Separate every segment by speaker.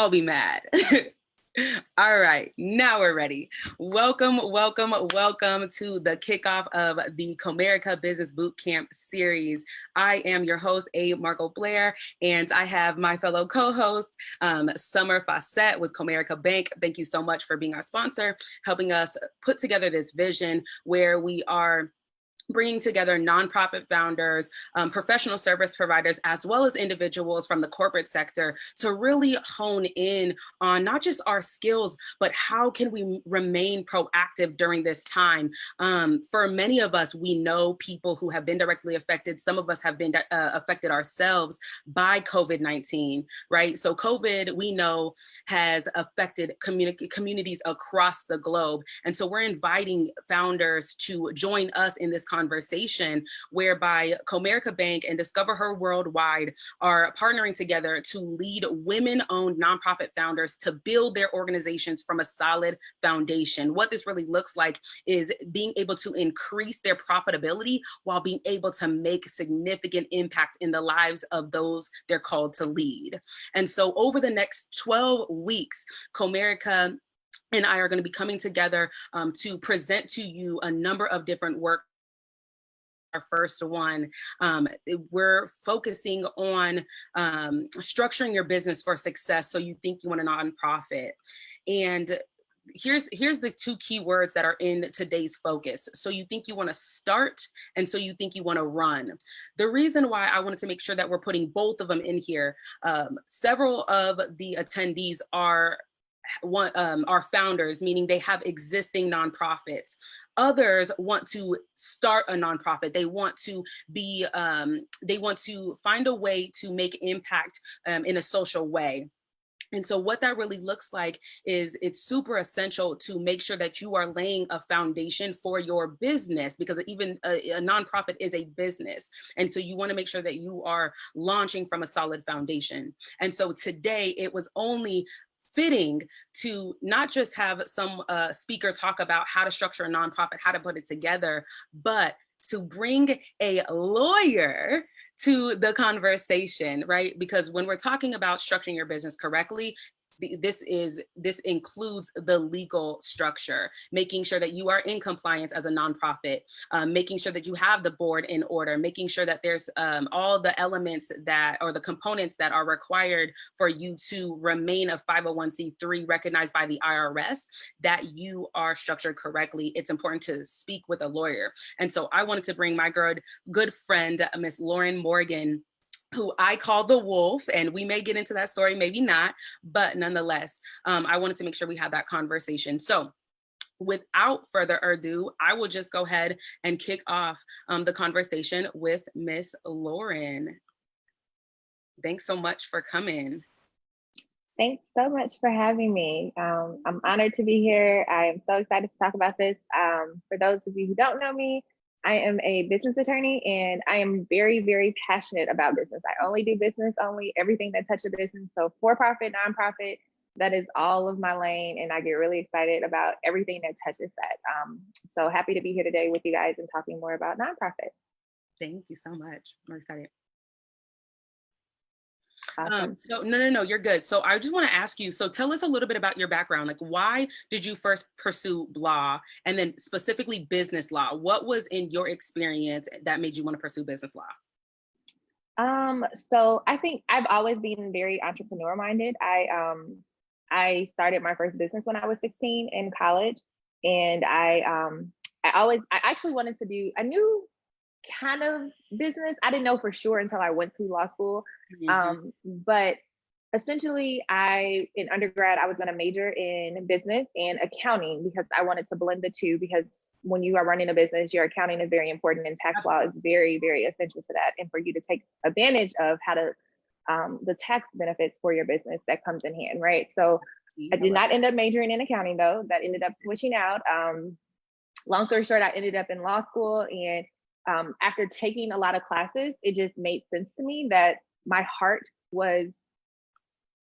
Speaker 1: I'll be mad. All right, now we're ready. Welcome to the kickoff of the Comerica Business Bootcamp series. I am your host, A. Marco Blair, and I have my fellow co-host, Summer Fawcett with Comerica Bank. Thank you so much for being our sponsor, helping us put together this vision where we are bringing together nonprofit founders, professional service providers, as well as individuals from the corporate sector to really hone in on not just our skills, but how can we remain proactive during this time. For many of us, we know people who have been directly affected. Some of us have been affected ourselves by COVID-19, right? So COVID, we know, has affected communities across the globe. And so we're inviting founders to join us in this conversation, whereby Comerica Bank and Discover Her Worldwide are partnering together to lead women-owned nonprofit founders to build their organizations from a solid foundation. What this really looks like is being able to increase their profitability while being able to make significant impact in the lives of those they're called to lead. And so over the next 12 weeks, Comerica and I are going to be coming together to present to you a number of different work. Our first one, we're focusing on structuring your business for success. So you think you want a nonprofit. And here's the two key words that are in today's focus. So you think you want to start, and so you think you want to run. The reason why I wanted to make sure that we're putting both of them in here, several of the attendees are founders, meaning they have existing nonprofits. Others want to start a nonprofit. They want to be, they want to find a way to make impact in a social way. And so what that really looks like is it's super essential to make sure that you are laying a foundation for your business, because even a nonprofit is a business. And so you want to make sure that you are launching from a solid foundation. And so today it was only fitting to not just have some speaker talk about how to structure a nonprofit, how to put it together, but to bring a lawyer to the conversation, right? Because when we're talking about structuring your business correctly, this includes the legal structure, making sure that you are in compliance as a nonprofit, making sure that you have the board in order, making sure that there's all the elements that, or the components that are required for you to remain a 501c3 recognized by the IRS, that you are structured correctly. It's important to speak with a lawyer. And so I wanted to bring my good friend, Miss Lauren Morgan, who I call the wolf, and we may get into that story, maybe not, but nonetheless, I wanted to make sure we had that conversation. So without further ado, I will just go ahead and kick off the conversation with Miss Lauren. Thanks so much for coming.
Speaker 2: Thanks so much for having me. I'm honored to be here. I am so excited to talk about this. For those of you who don't know me, I am a business attorney, and I am very, very passionate about business. I only do business, only everything that touches business. So for-profit, nonprofit, that is all of my lane. And I get really excited about everything that touches that. So happy to be here today with you guys and talking more about nonprofit.
Speaker 1: Thank you so much. I'm excited.
Speaker 2: Awesome.
Speaker 1: So no, you're good. So I just want to ask you, so tell us a little bit about your background. Like, why did you first pursue law, and then specifically business law? What was in your experience that made you want to pursue business law?
Speaker 2: So I think I've always been very entrepreneur minded. I started my first business when I was 16 in college, and I actually wanted to do, I knew kind of business. I didn't know for sure until I went to law school. But essentially, in undergrad, I was going to major in business and accounting because I wanted to blend the two, because when you are running a business, your accounting is very important, and tax law is very, very essential to that. And for you to take advantage of how to the tax benefits for your business that comes in hand, right? So I did not end up majoring in accounting, though. That ended up switching out. Long story short, I ended up in law school, and after taking a lot of classes, it just made sense to me that my heart was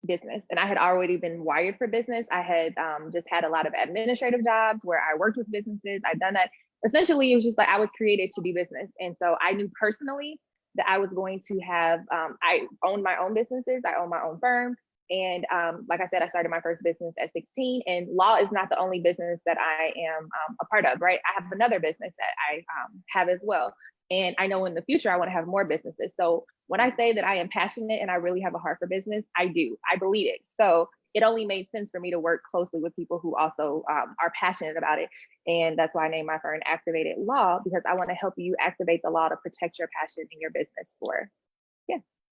Speaker 2: business, and I had already been wired for business. I had just had a lot of administrative jobs where I worked with businesses. I'd done that. Essentially, it was just like I was created to do business. And so I knew personally that I was going to have, I owned my own businesses. I owned my own firm. And like I said, I started my first business at 16, and law is not the only business that I am a part of, right? I have another business that I have as well. And I know in the future, I want to have more businesses. So when I say that I am passionate and I really have a heart for business, I do. I believe it. So it only made sense for me to work closely with people who also are passionate about it. And that's why I named my firm Activated Law, because I want to help you activate the law to protect your passion in your business for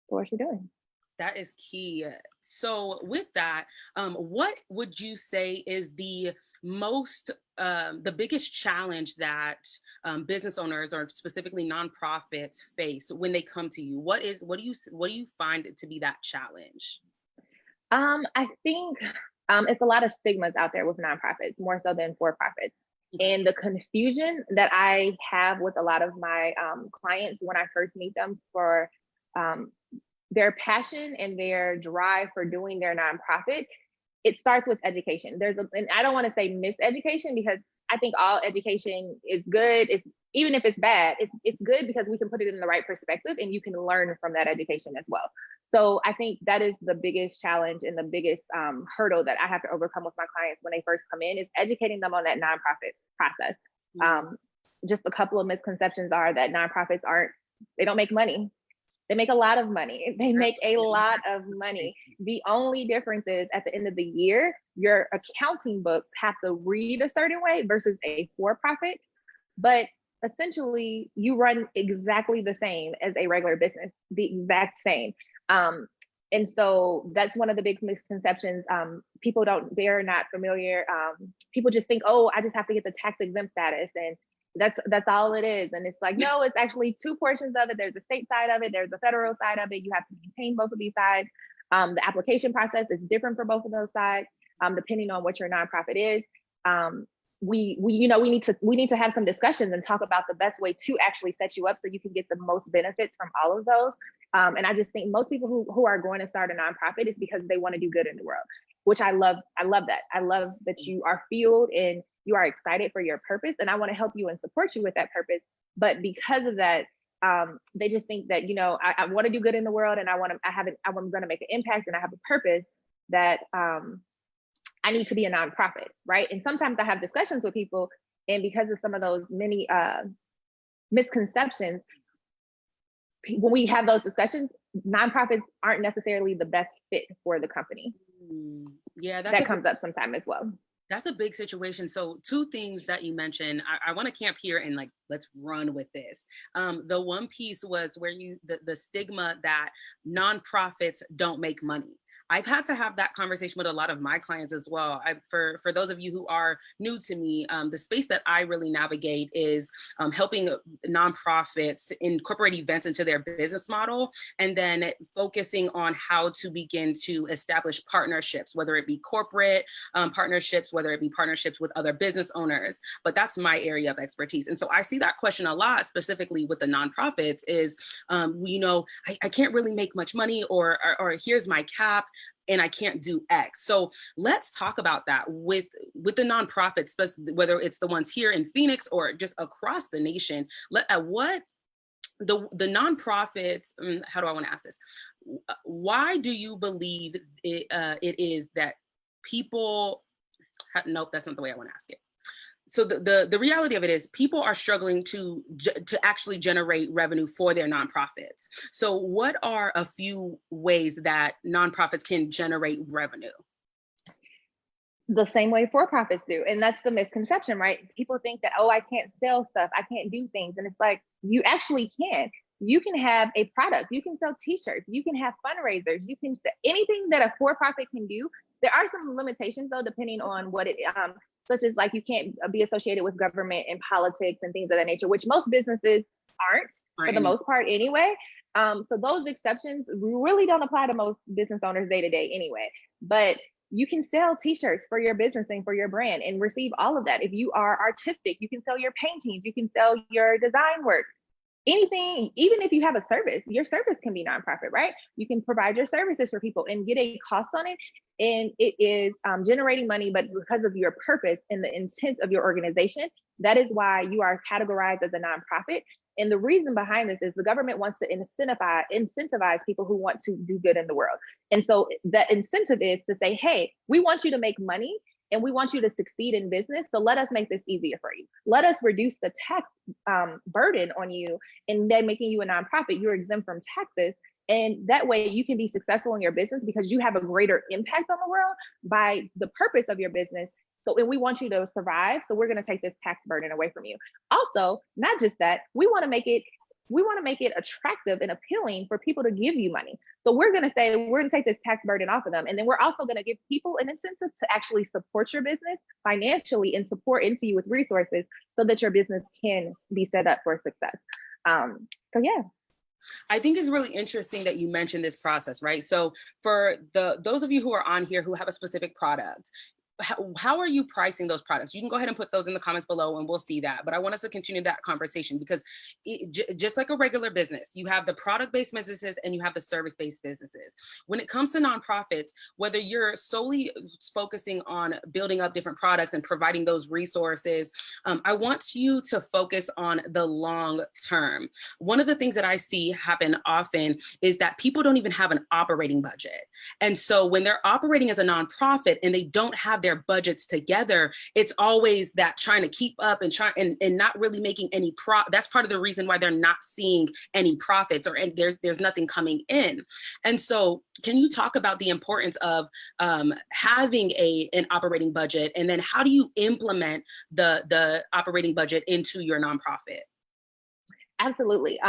Speaker 2: what you're doing.
Speaker 1: That is key. So with that, what would you say is the biggest challenge that business owners or specifically nonprofits face when they come to you? What do you find it to be that challenge?
Speaker 2: I think it's a lot of stigmas out there with nonprofits, more so than for-profits. And the confusion that I have with a lot of my clients when I first meet them for their passion and their drive for doing their nonprofit, it starts with education. And I don't want to say miseducation, because I think all education is good. Even if it's bad, it's good because we can put it in the right perspective and you can learn from that education as well. So I think that is the biggest challenge and the biggest hurdle that I have to overcome with my clients when they first come in, is educating them on that nonprofit process. Just a couple of misconceptions are that nonprofits they don't make money. They make a lot of money. They make a lot of money. The only difference is at the end of the year, your accounting books have to read a certain way versus a for-profit. But essentially, you run exactly the same as a regular business, the exact same. And so that's one of the big misconceptions. They're not familiar. People just think, oh, I just have to get the tax exempt status, and that's all it is. And it's like, no, it's actually two portions of it. There's a state side of it, there's the federal side of it. You have to maintain both of these sides. The application process is different for both of those sides, depending on what your nonprofit is. We need to have some discussions and talk about the best way to actually set you up so you can get the most benefits from all of those. And I just think most people who are going to start a nonprofit is because they want to do good in the world, which I love. I love that. I love that you are fueled and you are excited for your purpose, and I want to help you and support you with that purpose. But because of that, they just think that, I want to do good in the world, and I'm going to make an impact, and I have a purpose that I need to be a nonprofit, right? And sometimes I have discussions with people, and because of some of those many misconceptions, when we have those discussions, nonprofits aren't necessarily the best fit for the company.
Speaker 1: Yeah,
Speaker 2: that comes up sometime as well.
Speaker 1: That's a big situation. So two things that you mentioned, I want to camp here and let's run with this. The one piece was where the stigma that nonprofits don't make money. I've had to have that conversation with a lot of my clients as well. For those of you who are new to me, the space that I really navigate is helping nonprofits incorporate events into their business model, and then focusing on how to begin to establish partnerships, whether it be corporate partnerships, whether it be partnerships with other business owners. But that's my area of expertise. And so I see that question a lot, specifically with the nonprofits, is, I can't really make much money, or here's my cap, and I can't do X. So let's talk about that with the nonprofits, whether it's the ones here in Phoenix or just across the nation. What the nonprofits, how do I want to ask this? Why do you believe it is that people, nope, that's not the way I want to ask it. So the reality of it is people are struggling to actually generate revenue for their nonprofits. So what are a few ways that nonprofits can generate revenue?
Speaker 2: The same way for-profits do. And that's the misconception, right? People think that, oh, I can't sell stuff, I can't do things. And it's like, you actually can. You can have a product, you can sell t-shirts, you can have fundraisers, you can sell anything that a for-profit can do. There are some limitations though, depending on what it such as like you can't be associated with government and politics and things of that nature, which most businesses aren't for the most part anyway. So those exceptions really don't apply to most business owners day to day anyway. But you can sell t-shirts for your business and for your brand and receive all of that. If you are artistic, you can sell your paintings, you can sell your design work. anything, even if you have a service, your service can be nonprofit, right? You can provide your services for people and get a cost on it. And it is generating money, but because of your purpose and the intent of your organization, that is why you are categorized as a nonprofit. And the reason behind this is the government wants to incentivize people who want to do good in the world. And so the incentive is to say, hey, we want you to make money and we want you to succeed in business. So let us make this easier for you. Let us reduce the tax burden on you, and then making you a nonprofit, you're exempt from taxes. And that way you can be successful in your business because you have a greater impact on the world by the purpose of your business. So, and we want you to survive. So we're going to take this tax burden away from you. Also, not just that, we want to make it attractive and appealing for people to give you money. So we're going to say, we're going to take this tax burden off of them. And then we're also going to give people an incentive to actually support your business financially and support into you with resources so that your business can be set up for success. So yeah.
Speaker 1: I think it's really interesting that you mentioned this process, right? So for those of you who are on here who have a specific product, how are you pricing those products? You can go ahead and put those in the comments below and we'll see that. But I want us to continue that conversation because just like a regular business, you have the product-based businesses and you have the service-based businesses. When it comes to nonprofits, whether you're solely focusing on building up different products and providing those resources, I want you to focus on the long term. One of the things that I see happen often is that people don't even have an operating budget. And so when they're operating as a nonprofit and they don't have their budgets together, it's always that trying to keep up and not really making any that's part of the reason why they're not seeing any profits or there's nothing coming in. And so can you talk about the importance of having an operating budget, and then how do you implement the operating budget into your nonprofit?
Speaker 2: Absolutely.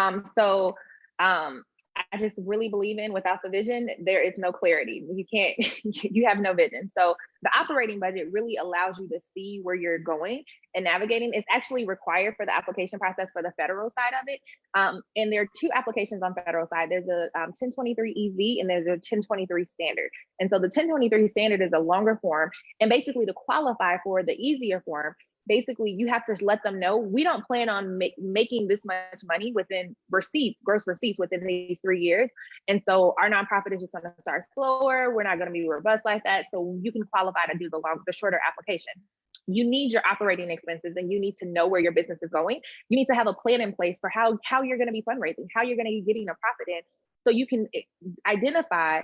Speaker 2: I just really believe in without the vision, there is no clarity. You have no vision. So the operating budget really allows you to see where you're going and navigating. It's actually required for the application process for the federal side of it. And there are two applications on federal side. There's a 1023 EZ and there's a 1023 standard. And so the 1023 standard is a longer form. And basically to qualify for the easier form, basically you have to let them know we don't plan on making this much money within gross receipts within these 3 years. And so our nonprofit is just going to start slower. We're not going to be robust like that. So you can qualify to do the shorter application. You need your operating expenses and you need to know where your business is going. You need to have a plan in place for how you're going to be fundraising, how you're going to be getting a profit in, so you can identify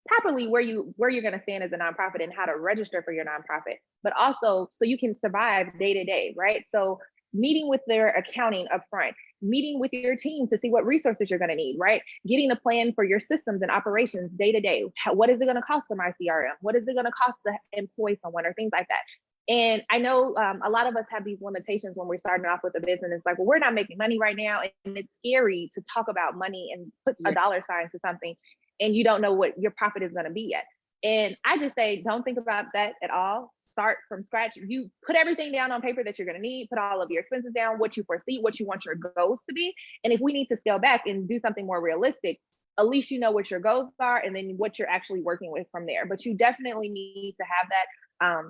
Speaker 2: properly where you're going to stand as a nonprofit and how to register for your nonprofit, but also so you can survive day to day, right? So meeting with their accounting upfront, meeting with your team to see what resources you're going to need, right? Getting a plan for your systems and operations day to day. What is it going to cost for my CRM? What is it going to cost to employ someone or things like that? And I know a lot of us have these limitations when we're starting off with a business. It's like, well, we're not making money right now. And it's scary to talk about money and put a dollar sign to something and you don't know what your profit is going to be yet. And I just say, don't think about that at all. Start from scratch. You put everything down on paper that you're going to need, put all of your expenses down, what you foresee, what you want your goals to be. And if we need to scale back and do something more realistic, at least you know what your goals are and then what you're actually working with from there. But you definitely need to have that,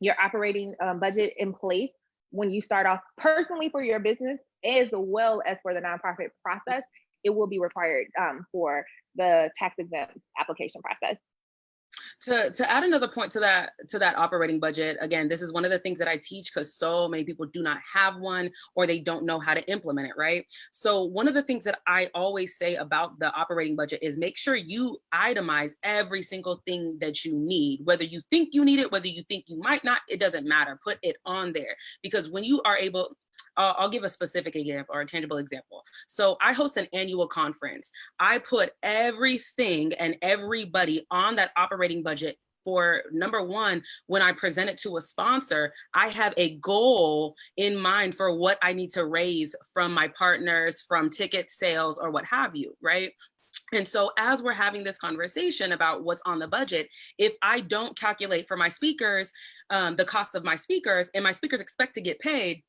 Speaker 2: your operating budget in place when you start off personally for your business, as well as for the nonprofit process. It will be required for the tax exempt application process.
Speaker 1: To add another point to that operating budget, again, this is one of the things that I teach because so many people do not have one or they don't know how to implement it, right? So one of the things that I always say about the operating budget is make sure you itemize every single thing that you need, whether you think you need it, whether you think you might not, it doesn't matter. Put it on there, because when you are able, I'll give a specific example or a tangible example. So I host an annual conference. I put everything and everybody on that operating budget for, number one, when I present it to a sponsor, I have a goal in mind for what I need to raise from my partners, from ticket sales or what have you, right? And so as we're having this conversation about what's on the budget, if I don't calculate for my speakers, the cost of my speakers, and my speakers expect to get paid,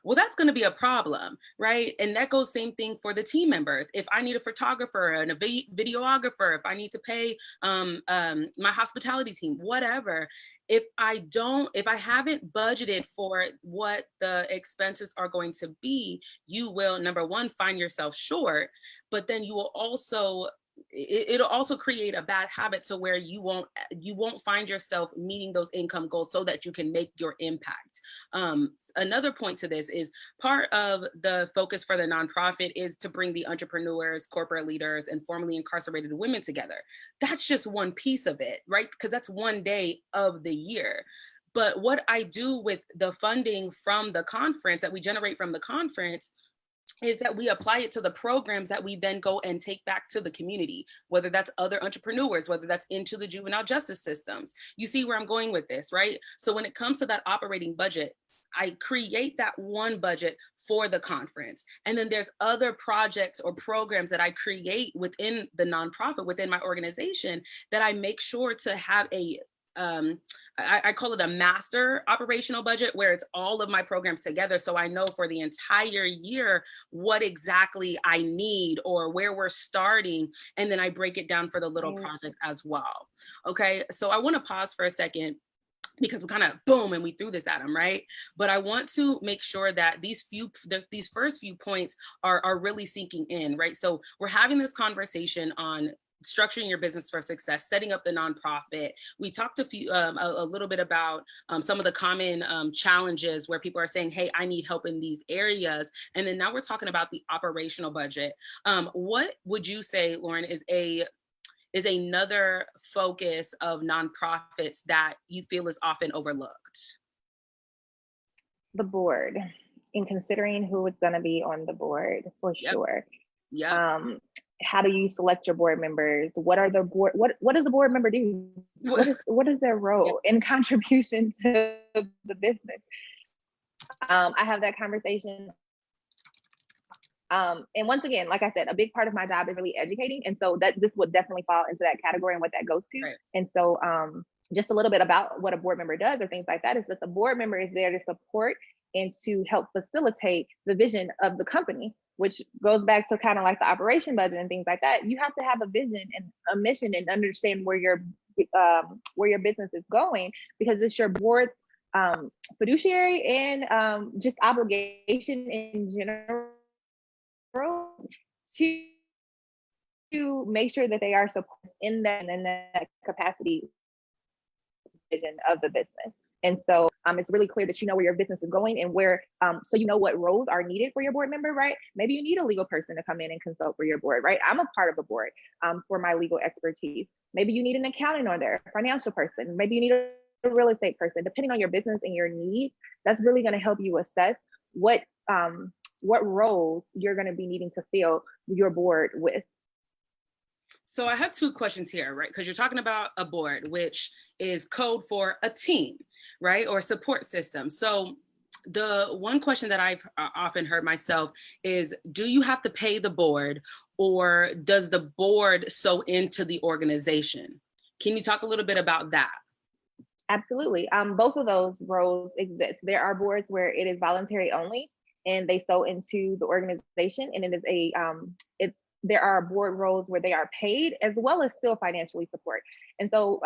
Speaker 1: Well, that's going to be a problem, right? And that goes same thing for the team members. If I need a photographer and a videographer, if I need to pay my hospitality team, whatever, if I haven't budgeted for what the expenses are going to be, you will, number one, find yourself short, but then you will also it'll also create a bad habit to where you won't find yourself meeting those income goals so that you can make your impact. Another point to this is part of the focus for the nonprofit is to bring the entrepreneurs, corporate leaders, and formerly incarcerated women together. That's just one piece of it, right? Because that's one day of the year. But what I do with the funding from the conference that we generate from the conference is that we apply it to the programs that we then go and take back to the community, whether that's other entrepreneurs, whether that's into the juvenile justice systems. You see where I'm going with this, right? So when it comes to that operating budget, I create that one budget for the conference. And then there's other projects or programs that I create within the nonprofit, within my organization, that I make sure to have I call it a master operational budget, where it's all of my programs together. So I know for the entire year what exactly I need or where we're starting. And then I break it down for the little projects as well. Okay, so I want to pause for a second because we kind of boom and we threw this at them, right? But I want to make sure that these first few points are really sinking in, right? So we're having this conversation on structuring your business for success, setting up the nonprofit. We talked a little bit about some of the common challenges where people are saying, hey, I need help in these areas. And then now we're talking about the operational budget. What would you say, Lauren, is another focus of nonprofits that you feel is often overlooked?
Speaker 2: The board, in considering who is going to be on the board, for sure.
Speaker 1: Yeah.
Speaker 2: How do you select your board members? What are the board? What does the board member do? What is their role in contribution to the business? I have that conversation. And once again, like I said, a big part of my job is really educating, and so that this would definitely fall into that category and what that goes to. Right. And so, just a little bit about what a board member does or things like that is that the board member is there to support and to help facilitate the vision of the company, which goes back to kind of like the operation budget and things like that. You have to have a vision and a mission and understand where your business is going, because it's your board fiduciary and just obligation in general to make sure that they are supported in that capacity vision of the business. And so it's really clear that you know where your business is going and where, so you know what roles are needed for your board member, right? Maybe you need a legal person to come in and consult for your board, right? I'm a part of a board for my legal expertise. Maybe you need an accountant on there, a financial person. Maybe you need a real estate person. Depending on your business and your needs, that's really going to help you assess what roles you're going to be needing to fill your board with.
Speaker 1: So I have two questions here, right? Because you're talking about a board, which is code for a team, right? Or a support system. So the one question that I've often heard myself is, do you have to pay the board, or does the board sew into the organization? Can you talk a little bit about that?
Speaker 2: Absolutely. Both of those roles exist. There are boards where it is voluntary only and they sew into the organization, and it is there are board roles where they are paid as well as still financially support. And so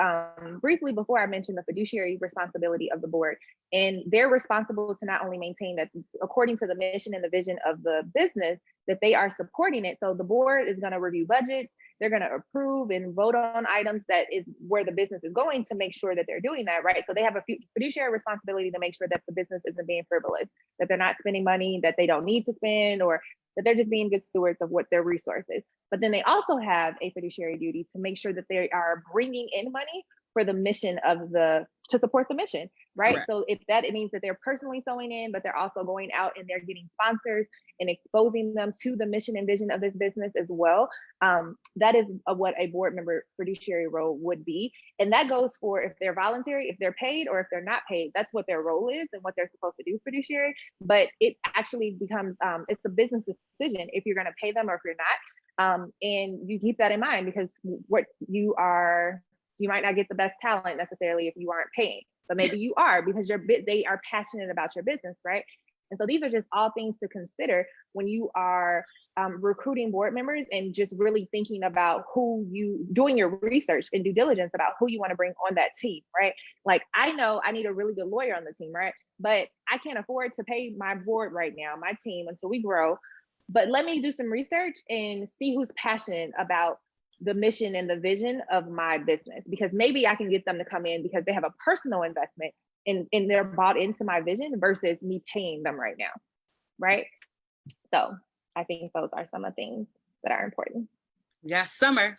Speaker 2: briefly before, I mentioned the fiduciary responsibility of the board, and they're responsible to not only maintain that according to the mission and the vision of the business, that they are supporting it. So the board is going to review budgets, they're going to approve and vote on items that is where the business is going to make sure that they're doing that, right? So they have a fiduciary responsibility to make sure that the business isn't being frivolous, that they're not spending money that they don't need to spend, or that they're just being good stewards of what their resources. But then they also have a fiduciary duty to make sure that they are bringing in money for the mission to support the mission, right? Correct. So if that, it means that they're personally sewing in, but they're also going out and they're getting sponsors and exposing them to the mission and vision of this business as well. That is what a board member fiduciary role would be. And that goes for if they're voluntary, if they're paid, or if they're not paid. That's what their role is and what they're supposed to do, fiduciary. But it actually becomes, it's the business's decision if you're going to pay them or if you're not. And you keep that in mind, because you might not get the best talent necessarily if you aren't paying, but maybe you are, because they are passionate about your business, right? And so these are just all things to consider when you are recruiting board members and just really thinking about doing your research and due diligence about who you want to bring on that team, right? Like, I know I need a really good lawyer on the team, right? But I can't afford to pay my board right now, my team, until we grow. But let me do some research and see who's passionate about the mission and the vision of my business, because maybe I can get them to come in because they have a personal investment and they're bought into my vision versus me paying them right now, right? So I think those are some of the things that are important.
Speaker 1: We got Summer.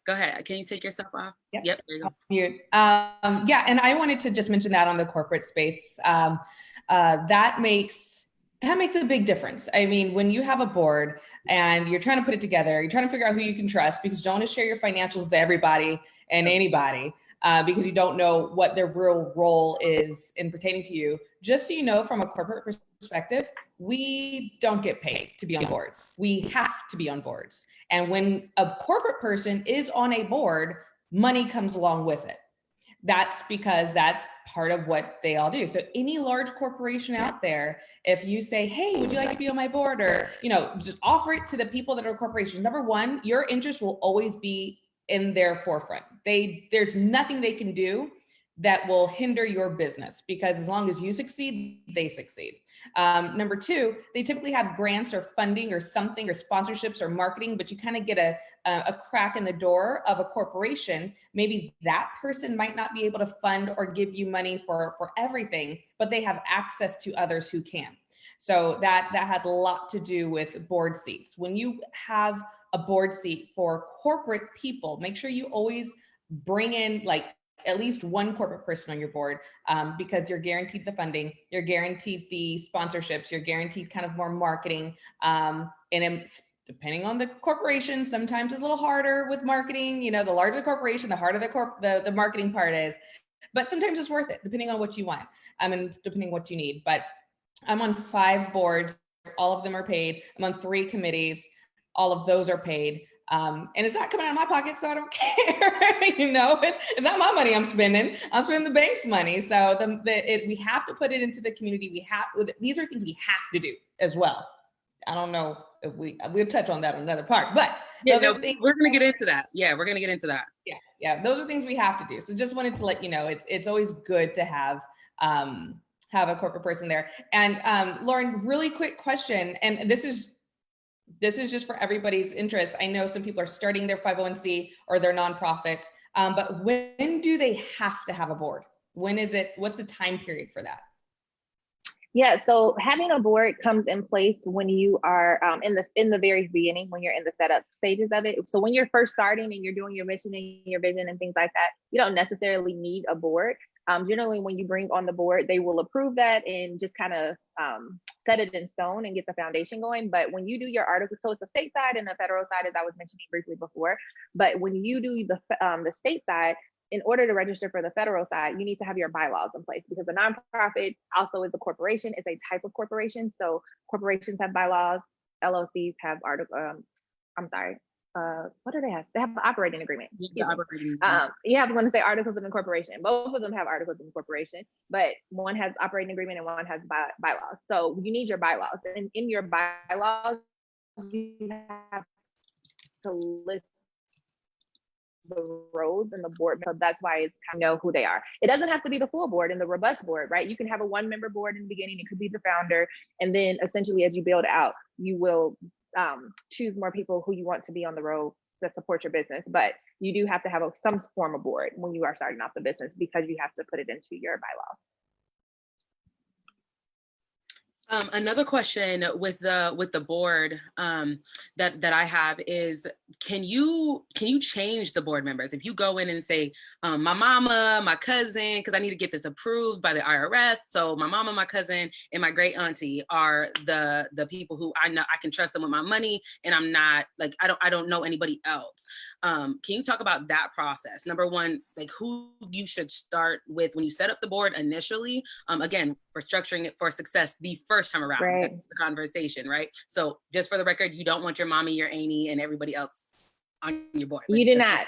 Speaker 1: Go ahead. Can you take yourself off? Yep, there you go.
Speaker 3: Mute. Yeah, and I wanted to just mention that on the corporate space, that makes a big difference. I mean, when you have a board and you're trying to put it together, you're trying to figure out who you can trust, because you don't want to share your financials with everybody and anybody, because you don't know what their real role is in pertaining to you. Just so you know, from a corporate perspective, we don't get paid to be on boards. We have to be on boards. And when a corporate person is on a board, money comes along with it. That's because that's part of what they all do. So any large corporation out there, if you say, hey, would you like to be on my board? Or, just offer it to the people that are corporations. Number one, your interest will always be in their forefront. There's nothing they can do that will hinder your business, because as long as you succeed, they succeed. Number two, they typically have grants or funding or something, or sponsorships or marketing, but you kind of get a crack in the door of a corporation. Maybe that person might not be able to fund or give you money for everything, but they have access to others who can. So that has a lot to do with board seats. When you have a board seat for corporate people, make sure you always bring in at least one corporate person on your board, because you're guaranteed the funding, you're guaranteed the sponsorships, you're guaranteed kind of more marketing. And depending on the corporation, sometimes it's a little harder with marketing. The larger the corporation, the harder the marketing part is. But sometimes it's worth it, depending on what you want, and depending on what you need. But I'm on 5 boards, all of them are paid. I'm on 3 committees, all of those are paid. And it's not coming out of my pocket, so I don't care. It's not my money I'm spending the bank's money. So we have to put it into the community. These are things we have to do as well. I don't know if we'll touch on that on another part, but
Speaker 1: we're going to get into that. Yeah, we're going to get into that.
Speaker 3: Yeah, those are things we have to do. So just wanted to let you know, it's always good to have a corporate person there. And Lauren, really quick question, and this is just for everybody's interest. I know some people are starting their 501c or their nonprofits, but when do they have to have a board? When is it? What's the time period for that?
Speaker 2: Yeah, so having a board comes in place when you are in the very beginning, when you're in the setup stages of it. So when you're first starting and you're doing your mission and your vision and things like that, you don't necessarily need a board. Generally, when you bring on the board, they will approve that and just kind of set it in stone and get the foundation going. But when you do your article, so it's the state side and the federal side, as I was mentioning briefly before. But when you do the state side, in order to register for the federal side, you need to have your bylaws in place, because a nonprofit also is a corporation. It's a type of corporation. So corporations have bylaws, LLCs have what do they have? They have an operating agreement. I was going to say articles of incorporation. Both of them have articles of incorporation, but one has operating agreement and one has bylaws. So you need your bylaws, and in your bylaws, you have to list the roles in the board. So that's why it's kind of know who they are. It doesn't have to be the full board and the robust board, right? You can have a 1-member board in the beginning. It could be the founder, and then essentially as you build out, you will choose more people who you want to be on the road that support your business. But you do have to have some form of board when you are starting off the business, because you have to put it into your bylaws.
Speaker 1: Another question with the board that I have is, can you change the board members? If you go in and say, my mama, my cousin, because I need to get this approved by the IRS. So my mama, my cousin, and my great auntie are the people who I know I can trust them with my money, and I'm not I don't know anybody else. Can you talk about that process? Number one, who you should start with when you set up the board initially. Again, for structuring it for success the first time around,
Speaker 2: right.
Speaker 1: That's the conversation, right? So just for the record, you don't want your mommy, your auntie, and everybody else on your board.
Speaker 2: You do not.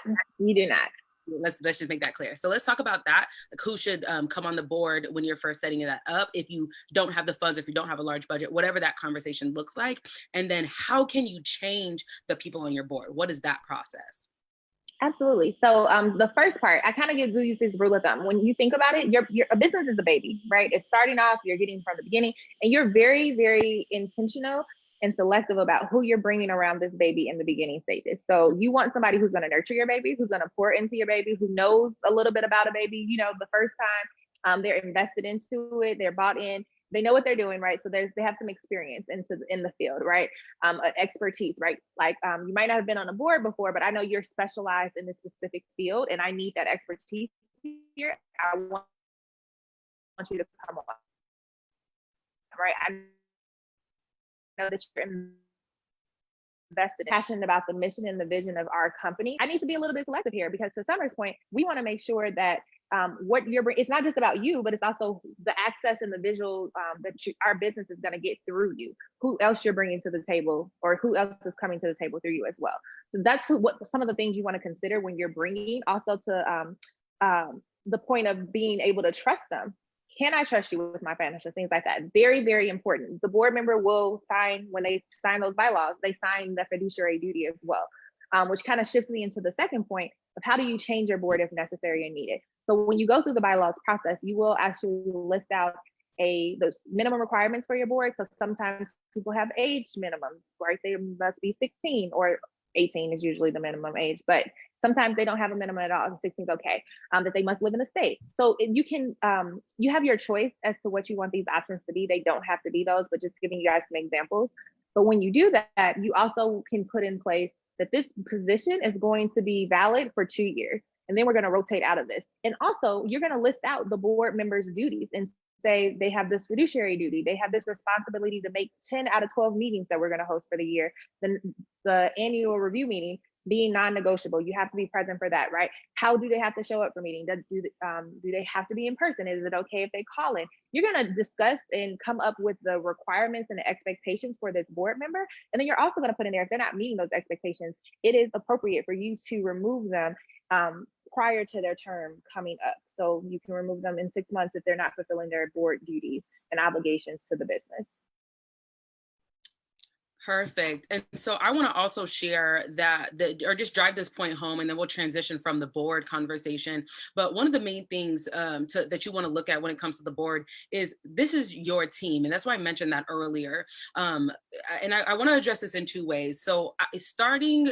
Speaker 1: let's just make that clear. So let's talk about that. Like who should come on the board when you're first setting that up, if you don't have the funds, if you don't have a large budget, whatever that conversation looks like. And then how can you change the people on your board? What is that process?
Speaker 2: Absolutely. So the first part, I kind of give use this rule of thumb. When you think about it, your a business is a baby, right? It's starting off, you're getting from the beginning, and you're very, very intentional and selective about who you're bringing around this baby in the beginning stages. So you want somebody who's going to nurture your baby, who's going to pour into your baby, who knows a little bit about a baby, the first time they're invested into it, they're bought in, they know what they're doing, right? So they have some experience in the field, right? Expertise, right? Like you might not have been on a board before, but I know you're specialized in this specific field, and I need that expertise here. I want you to come on, right? I know that you're invested, passionate about the mission and the vision of our company. I need to be a little bit selective here because, to Summer's point, we want to make sure that what you're bringing, it's not just about you, but it's also the access and the visual that our business is going to get through you. Who else you're bringing to the table, or who else is coming to the table through you as well. So that's what some of the things you want to consider when you're bringing. Also, to the point of being able to trust them. Can I trust you with my financial things like that? Very, very important. The board member will sign, when they sign those bylaws, they sign the fiduciary duty as well, which kind of shifts me into the second point of how do you change your board if necessary and needed. So when you go through the bylaws process, you will actually list out those minimum requirements for your board. So sometimes people have age minimums, right? They must be 16, or 18 is usually the minimum age, but sometimes they don't have a minimum at all, and 16 is okay. That they must live in the state. So you can, you have your choice as to what you want these options to be. They don't have to be those, but just giving you guys some examples. But when you do that, you also can put in place that this position is going to be valid for 2 years. And then we're going to rotate out of this. And also, you're going to list out the board members' duties and say they have this fiduciary duty, they have this responsibility to make 10 out of 12 meetings that we're going to host for the year. Then the annual review meeting being non-negotiable, you have to be present for that, right? How do they have to show up for meetings? Do they have to be in person? Is it okay if they call in? You're going to discuss and come up with the requirements and the expectations for this board member. And then you're also going to put in there, if they're not meeting those expectations, it is appropriate for you to remove them prior to their term coming up. So you can remove them in 6 months if they're not fulfilling their board duties and obligations to the business.
Speaker 1: Perfect. And so I want to also share that, or just drive this point home, and then we'll transition from the board conversation. But one of the main things that you want to look at when it comes to the board is this is your team. And that's why I mentioned that earlier. And I want to address this in two ways. So starting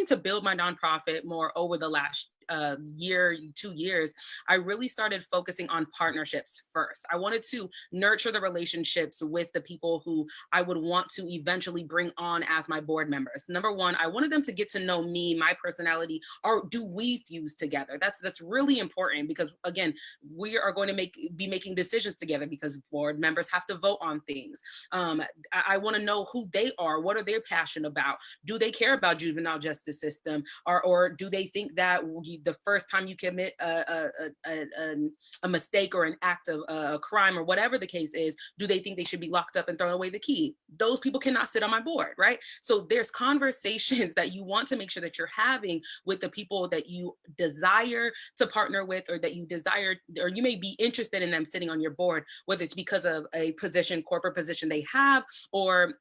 Speaker 1: to build my nonprofit more over the last year, 2 years, I really started focusing on partnerships first. I wanted to nurture the relationships with the people who I would want to eventually bring on as my board members. Number one, I wanted them to get to know me, my personality, or do we fuse together? That's really important, because again, we are going to be making decisions together, because board members have to vote on things. I want to know who they are. What are they passionate about? Do they care about juvenile justice system, or do they think that the first time you commit a mistake or an act of a crime or whatever the case is, do they think they should be locked up and thrown away the key? Those people cannot sit on my board, right? So there's conversations that you want to make sure that you're having with the people that you desire to partner with, or that you desire, or you may be interested in them sitting on your board, whether it's because of a corporate position they have, or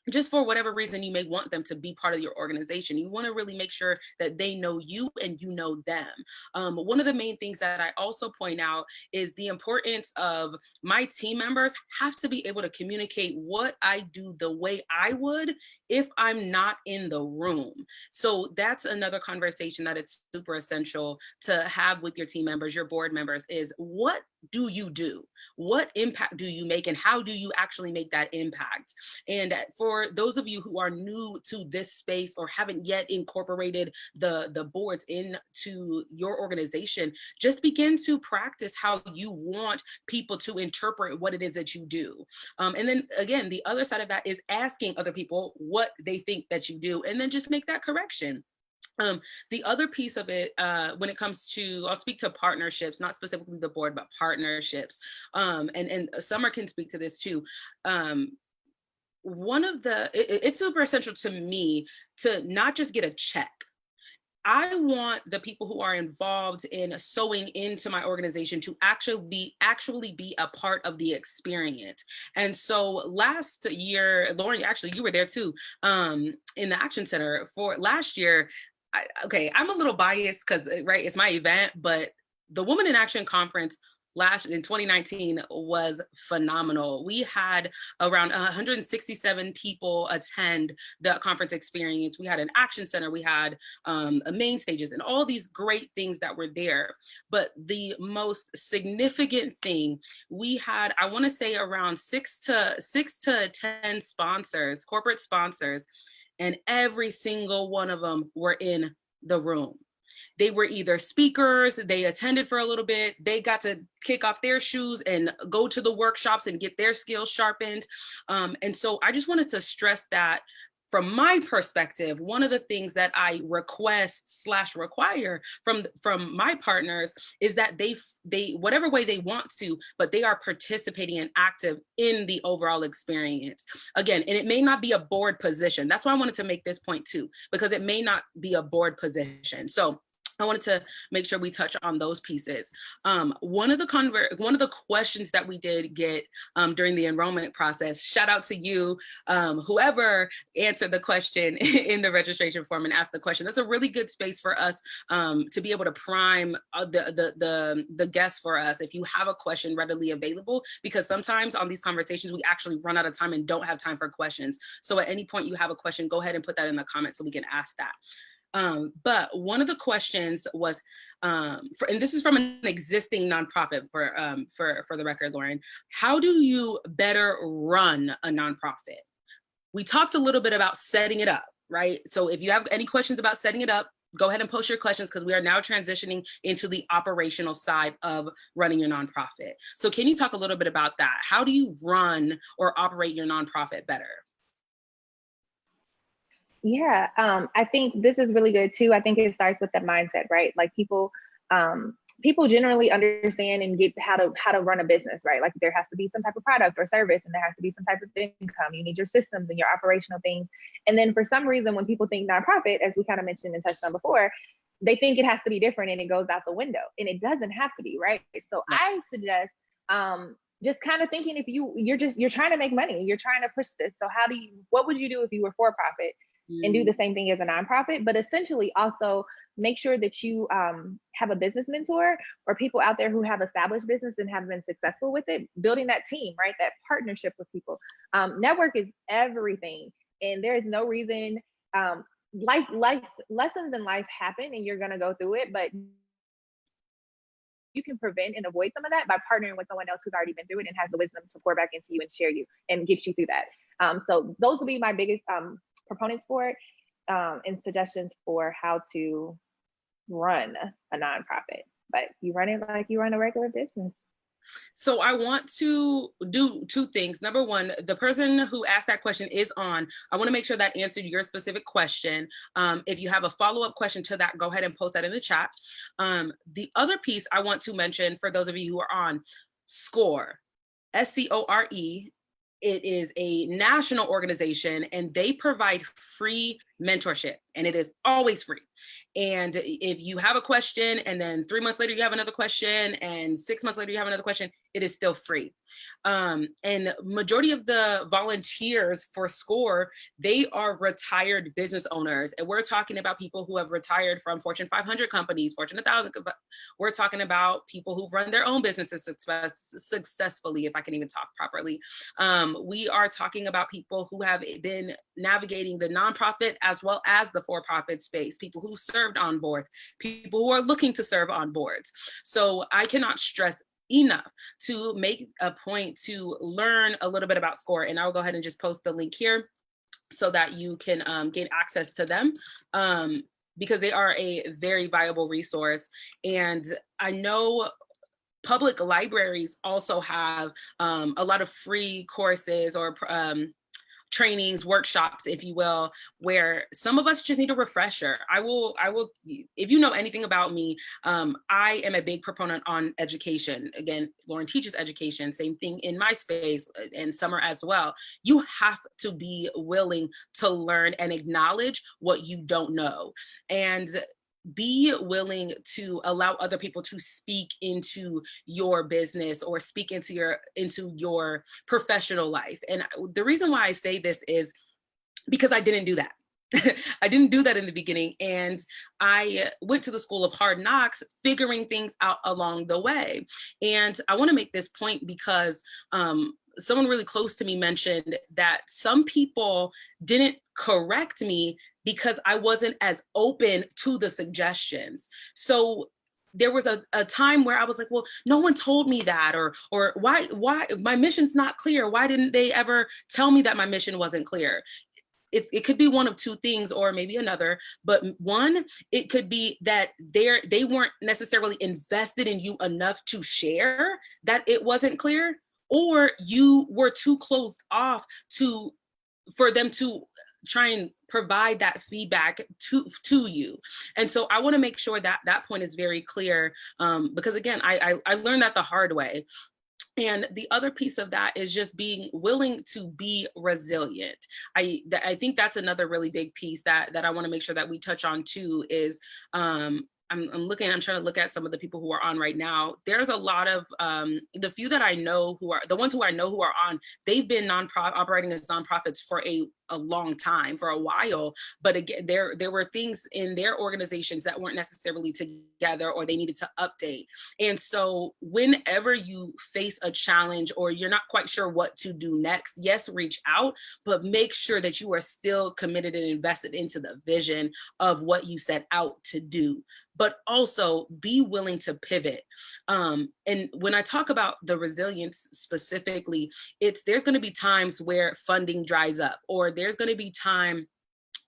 Speaker 1: just for whatever reason you may want them to be part of your organization. You want to really make sure that they know you and you know them. One of the main things that I also point out is the importance of my team members have to be able to communicate what I do the way I would if I'm not in the room. So that's another conversation that it's super essential to have with your team members, your board members, is what do you do? What impact do you make, and how do you actually make that impact? And for those of you who are new to this space or haven't yet incorporated the boards into your organization, just begin to practice how you want people to interpret what it is that you do. And then again, the other side of that is asking other people what they think that you do, and then just make that correction. The other piece of it, when it comes to, I'll speak to partnerships, not specifically the board, but partnerships. And Summer can speak to this too. It's super essential to me to not just get a check. I want the people who are involved in sewing into my organization to actually be a part of the experience. And so last year, Lauren, actually you were there too, in the Action Center for last year. Okay, I'm a little biased because right, it's my event, but the Woman in Action conference last in 2019 was phenomenal. We had around 167 people attend the conference experience. We had an action center, we had a main stages and all these great things that were there. But the most significant thing, we had, I want to say around six to 10 sponsors, corporate sponsors, and every single one of them were in the room. They were either speakers, they attended for a little bit, they got to kick off their shoes and go to the workshops and get their skills sharpened. And so I just wanted to stress that from my perspective, one of the things that I request/require from my partners is that they whatever way they want to, but they are participating and active in the overall experience. Again, and it may not be a board position. That's why I wanted to make this point too, because it may not be a board position. So I wanted to make sure we touch on those pieces. One of the questions that we did get during the enrollment process, shout out to you, whoever answered the question in the registration form and asked the question. That's a really good space for us to be able to prime the guests for us if you have a question readily available, because sometimes on these conversations, we actually run out of time and don't have time for questions. So at any point you have a question, go ahead and put that in the comments so we can ask that. But one of the questions was, and this is from an existing nonprofit for the record, Lauren, how do you better run a nonprofit? We talked a little bit about setting it up, right? So if you have any questions about setting it up, go ahead and post your questions because we are now transitioning into the operational side of running your nonprofit. So can you talk a little bit about that? How do you run or operate your nonprofit better?
Speaker 2: Yeah, I think this is really good too. I think it starts with the mindset, right? Like people generally understand and get how to run a business, right? Like there has to be some type of product or service, and there has to be some type of income. You need your systems and your operational things. And then for some reason, when people think nonprofit, as we kind of mentioned and touched on before, they think it has to be different and it goes out the window, and it doesn't have to be, right? So yeah. I suggest just kind of thinking if you're trying to make money, you're trying to push this. So what would you do if you were for profit? And do the same thing as a nonprofit, but essentially also make sure that you have a business mentor or people out there who have established business and have been successful with it, building that team, right? That partnership with people. Network is everything. And there is no reason, life lessons in life happen and you're gonna go through it, but you can prevent and avoid some of that by partnering with someone else who's already been through it and has the wisdom to pour back into you and share you and get you through that. So those will be my biggest proponents for it, and suggestions for how to run a nonprofit. But you run it like you run a regular business.
Speaker 1: So I want to do two things. Number one, the person who asked that question is on. I want to make sure that answered your specific question. If you have a follow-up question to that, go ahead and post that in the chat. The other piece I want to mention for those of you who are on, SCORE, SCORE. It is a national organization and they provide free mentorship, and it is always free. And if you have a question and then 3 months later you have another question and 6 months later you have another question, it is still free. And majority of the volunteers for SCORE, they are retired business owners. And we're talking about people who have retired from Fortune 500 companies, Fortune 1000. We're talking about people who've run their own businesses successfully, if I can even talk properly. We are talking about people who have been navigating the nonprofit as well as the for-profit space, people who served on boards, people who are looking to serve on boards. So I cannot stress enough to make a point to learn a little bit about SCORE, and I'll go ahead and just post the link here so that you can gain access to them, because they are a very viable resource. And I know public libraries also have a lot of free courses or trainings, workshops, if you will, where some of us just need a refresher. I will, if you know anything about me, I am a big proponent on education. Again, Lauren teaches education, same thing in my space, and Summer as well. You have to be willing to learn and acknowledge what you don't know. And be willing to allow other people to speak into your business or speak into your professional life. And the reason why I say this is because I didn't do that. I didn't do that in the beginning. And I went to the school of hard knocks, figuring things out along the way. And I want to make this point because someone really close to me mentioned that some people didn't correct me because I wasn't as open to the suggestions. So there was a time where I was like, well, no one told me that, or why my mission's not clear. Why didn't they ever tell me that my mission wasn't clear? It could be one of two things, or maybe another, but one, it could be that they weren't necessarily invested in you enough to share that it wasn't clear, or you were too closed off for them to try and provide that feedback to you. And so I want to make sure that that point is very clear, because again, I learned that the hard way. And the other piece of that is just being willing to be resilient. I think that's another really big piece that I want to make sure that we touch on too, is I'm trying to look at some of the people who are on right now. There's a lot of the few that I know who are the ones who I know who are on, they've been operating as nonprofits for a long time, for a while. But again, there were things in their organizations that weren't necessarily together, or they needed to update. And so whenever you face a challenge or you're not quite sure what to do next, yes, reach out, but make sure that you are still committed and invested into the vision of what you set out to do. But also be willing to pivot. And when I talk about the resilience specifically, there's going to be times where funding dries up, or there's going to be time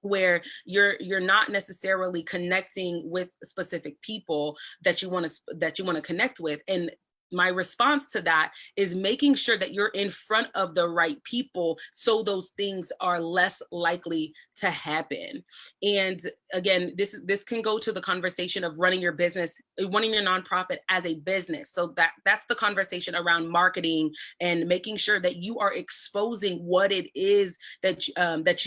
Speaker 1: where you're not necessarily connecting with specific people that you want to connect with. And my response to that is making sure that you're in front of the right people, so those things are less likely to happen. And again, this can go to the conversation of running your business, running your nonprofit as a business. So that's the conversation around marketing and making sure that you are exposing what it is that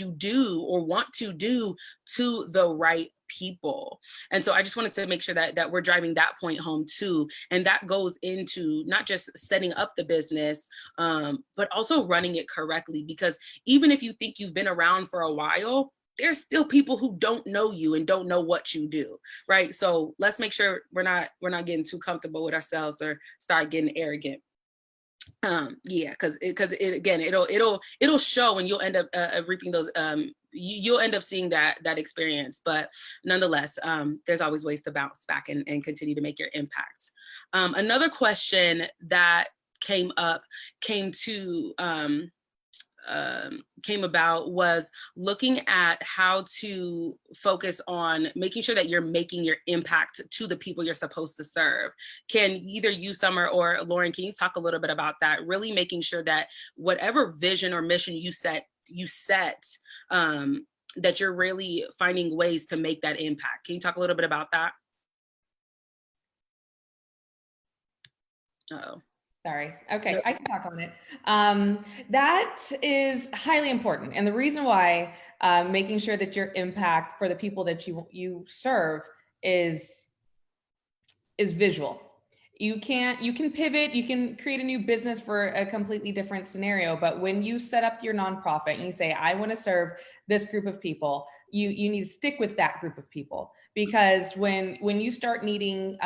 Speaker 1: you do or want to do to the right people. And so I just wanted to make sure that we're driving that point home too. And that goes into not just setting up the business, but also running it correctly. Because even if you think you've been around for a while, there's still people who don't know you and don't know what you do, right? So let's make sure we're not getting too comfortable with ourselves or start getting arrogant. Yeah, because again, it'll show, and you'll end up reaping those. You'll end up seeing that experience. But nonetheless, there's always ways to bounce back and continue to make your impact. Another question that came about was looking at how to focus on making sure that you're making your impact to the people you're supposed to serve. Can either you, Summer, or Lauren, can you talk a little bit about that? Really making sure that whatever vision or mission you set, that you're really finding ways to make that impact. Can you talk a little bit about that? Uh-oh.
Speaker 3: Sorry. Okay, I can talk on it. That is highly important. And the reason why making sure that your impact for the people that you serve is visual. You can pivot, you can create a new business for a completely different scenario. But when you set up your nonprofit and you say, I want to serve this group of people, you need to stick with that group of people. Because when you start needing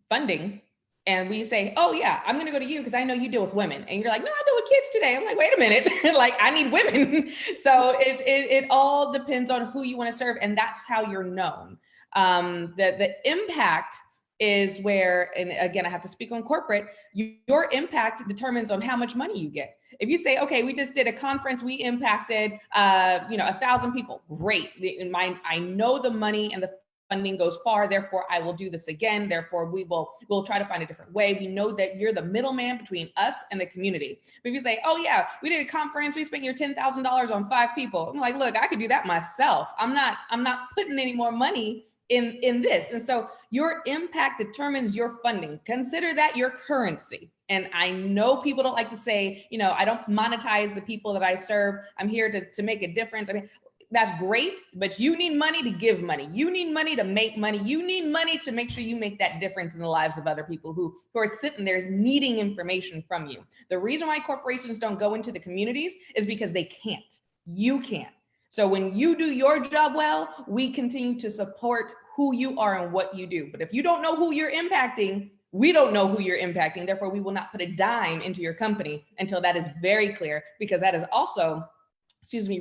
Speaker 3: funding, and we say, oh yeah, I'm going to go to you because I know you deal with women. And you're like, no, I deal with kids today. I'm like, wait a minute, like I need women. So it all depends on who you want to serve. And that's how you're known. The impact is where, and again, I have to speak on corporate, your impact determines on how much money you get. If you say, okay, we just did a conference, we impacted 1,000 people, great. I know the money and the funding goes far, therefore I will do this again. Therefore we'll try to find a different way. We know that you're the middleman between us and the community. But if you say, oh yeah, we did a conference, we spent your $10,000 on 5 people. I'm like, look, I could do that myself. I'm not putting any more money in this. And so your impact determines your funding. Consider that your currency. And I know people don't like to say, I don't monetize the people that I serve. I'm here to make a difference. I mean, That's great, but you need money to give money. You need money to make money. You need money to make sure you make that difference in the lives of other people who are sitting there needing information from you. The reason why corporations don't go into the communities is because they can't. You can. So when you do your job well, we continue to support who you are and what you do. But if you don't know who you're impacting, we don't know who you're impacting. Therefore, we will not put a dime into your company until that is very clear, because that is also,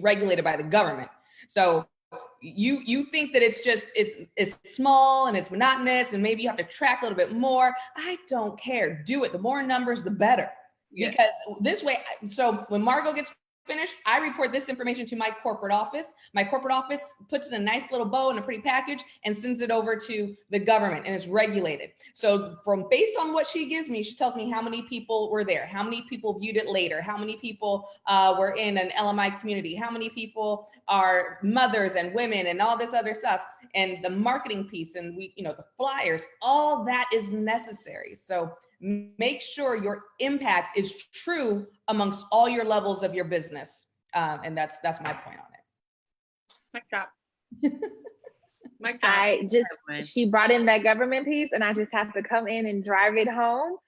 Speaker 3: regulated by the government. So you think that it's small and it's monotonous and maybe you have to track a little bit more. I don't care. Do it. The more numbers, the better. Yeah. Because this way, so when Margot gets finished, I report this information to my corporate office. My corporate office puts it in a nice little bow in a pretty package and sends it over to the government, and it's regulated. So based on what she gives me, she tells me how many people were there, how many people viewed it later, how many people were in an LMI community, how many people are mothers and women and all this other stuff, and the marketing piece and the flyers, all that is necessary. So make sure your impact is true amongst all your levels of your business. And that's my point on it.
Speaker 1: Mic drop. Mic drop.
Speaker 2: She brought in that government piece, and I just have to come in and drive it home.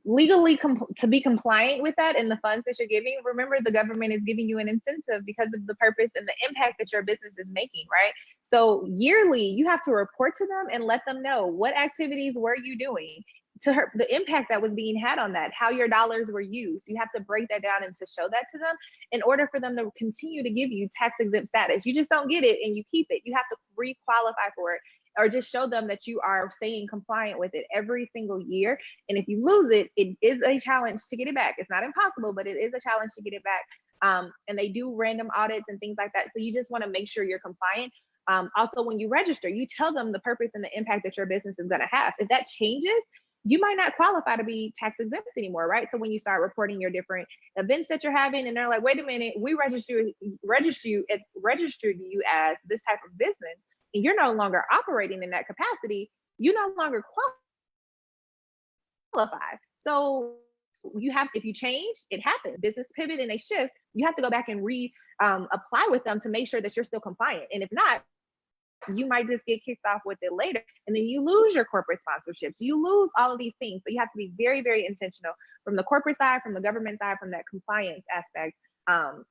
Speaker 2: Legally, to be compliant with that and the funds that you're giving, remember the government is giving you an incentive because of the purpose and the impact that your business is making, right? So yearly, you have to report to them and let them know what activities were you doing, the impact that was being had on that, how your dollars were used. You have to break that down and to show that to them in order for them to continue to give you tax exempt status. You just don't get it and you keep it. You have to re-qualify for it, or just show them that you are staying compliant with it every single year. And if you lose it, it is a challenge to get it back. It's not impossible, but it is a challenge to get it back. And they do random audits and things like that. So you just want to make sure you're compliant. Also, when you register, you tell them the purpose and the impact that your business is going to have. If that changes, you might not qualify to be tax exempt anymore, right? So when you start reporting your different events that you're having, and they're like, wait a minute, we registered you as this type of business, and you're no longer operating in that capacity, you no longer qualify. So if you change, it happens. Business pivot and they shift, you have to go back and apply with them to make sure that you're still compliant. And if not, you might just get kicked off with it later, and then you lose your corporate sponsorships. You lose all of these things. So you have to be very, very intentional from the corporate side, from the government side, from that compliance aspect.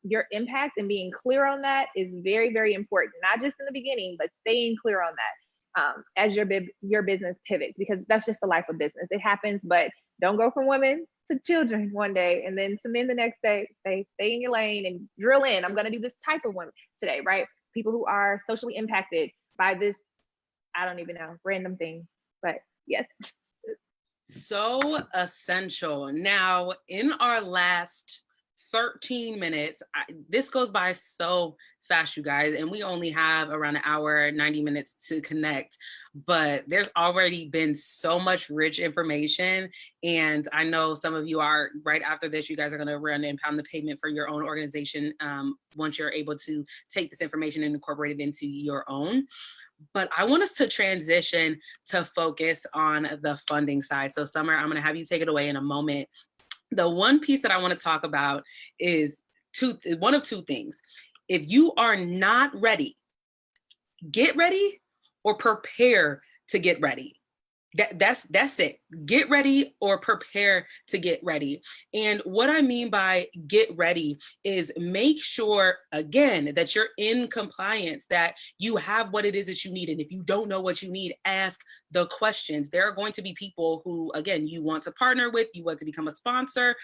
Speaker 2: Your impact and being clear on that is very, very important, not just in the beginning, but staying clear on that as your business pivots, because that's just the life of business. It happens, but don't go from women to children one day and then to men the next day. Stay in your lane and drill in. I'm going to do this type of women today, right? People who are socially impacted by this, I don't even know, random thing, but yes.
Speaker 1: So essential. Now, in our last 13 minutes, this goes by so fast, you guys, and we only have around an hour, 90 minutes to connect, but there's already been so much rich information. And I know some of you are, right after this, you guys are going to run and pound the pavement for your own organization once you're able to take this information and incorporate it into your own. But I want us to transition to focus on the funding side. So Summer, I'm going to have you take it away in a moment. The one piece that I want to talk about is one of two things. If you are not ready, get ready or prepare to get ready. That's it. Get ready or prepare to get ready. And what I mean by get ready is make sure, again, that you're in compliance, that you have what it is that you need. And if you don't know what you need, ask the questions. There are going to be people who, again, you want to partner with, you want to become a sponsor.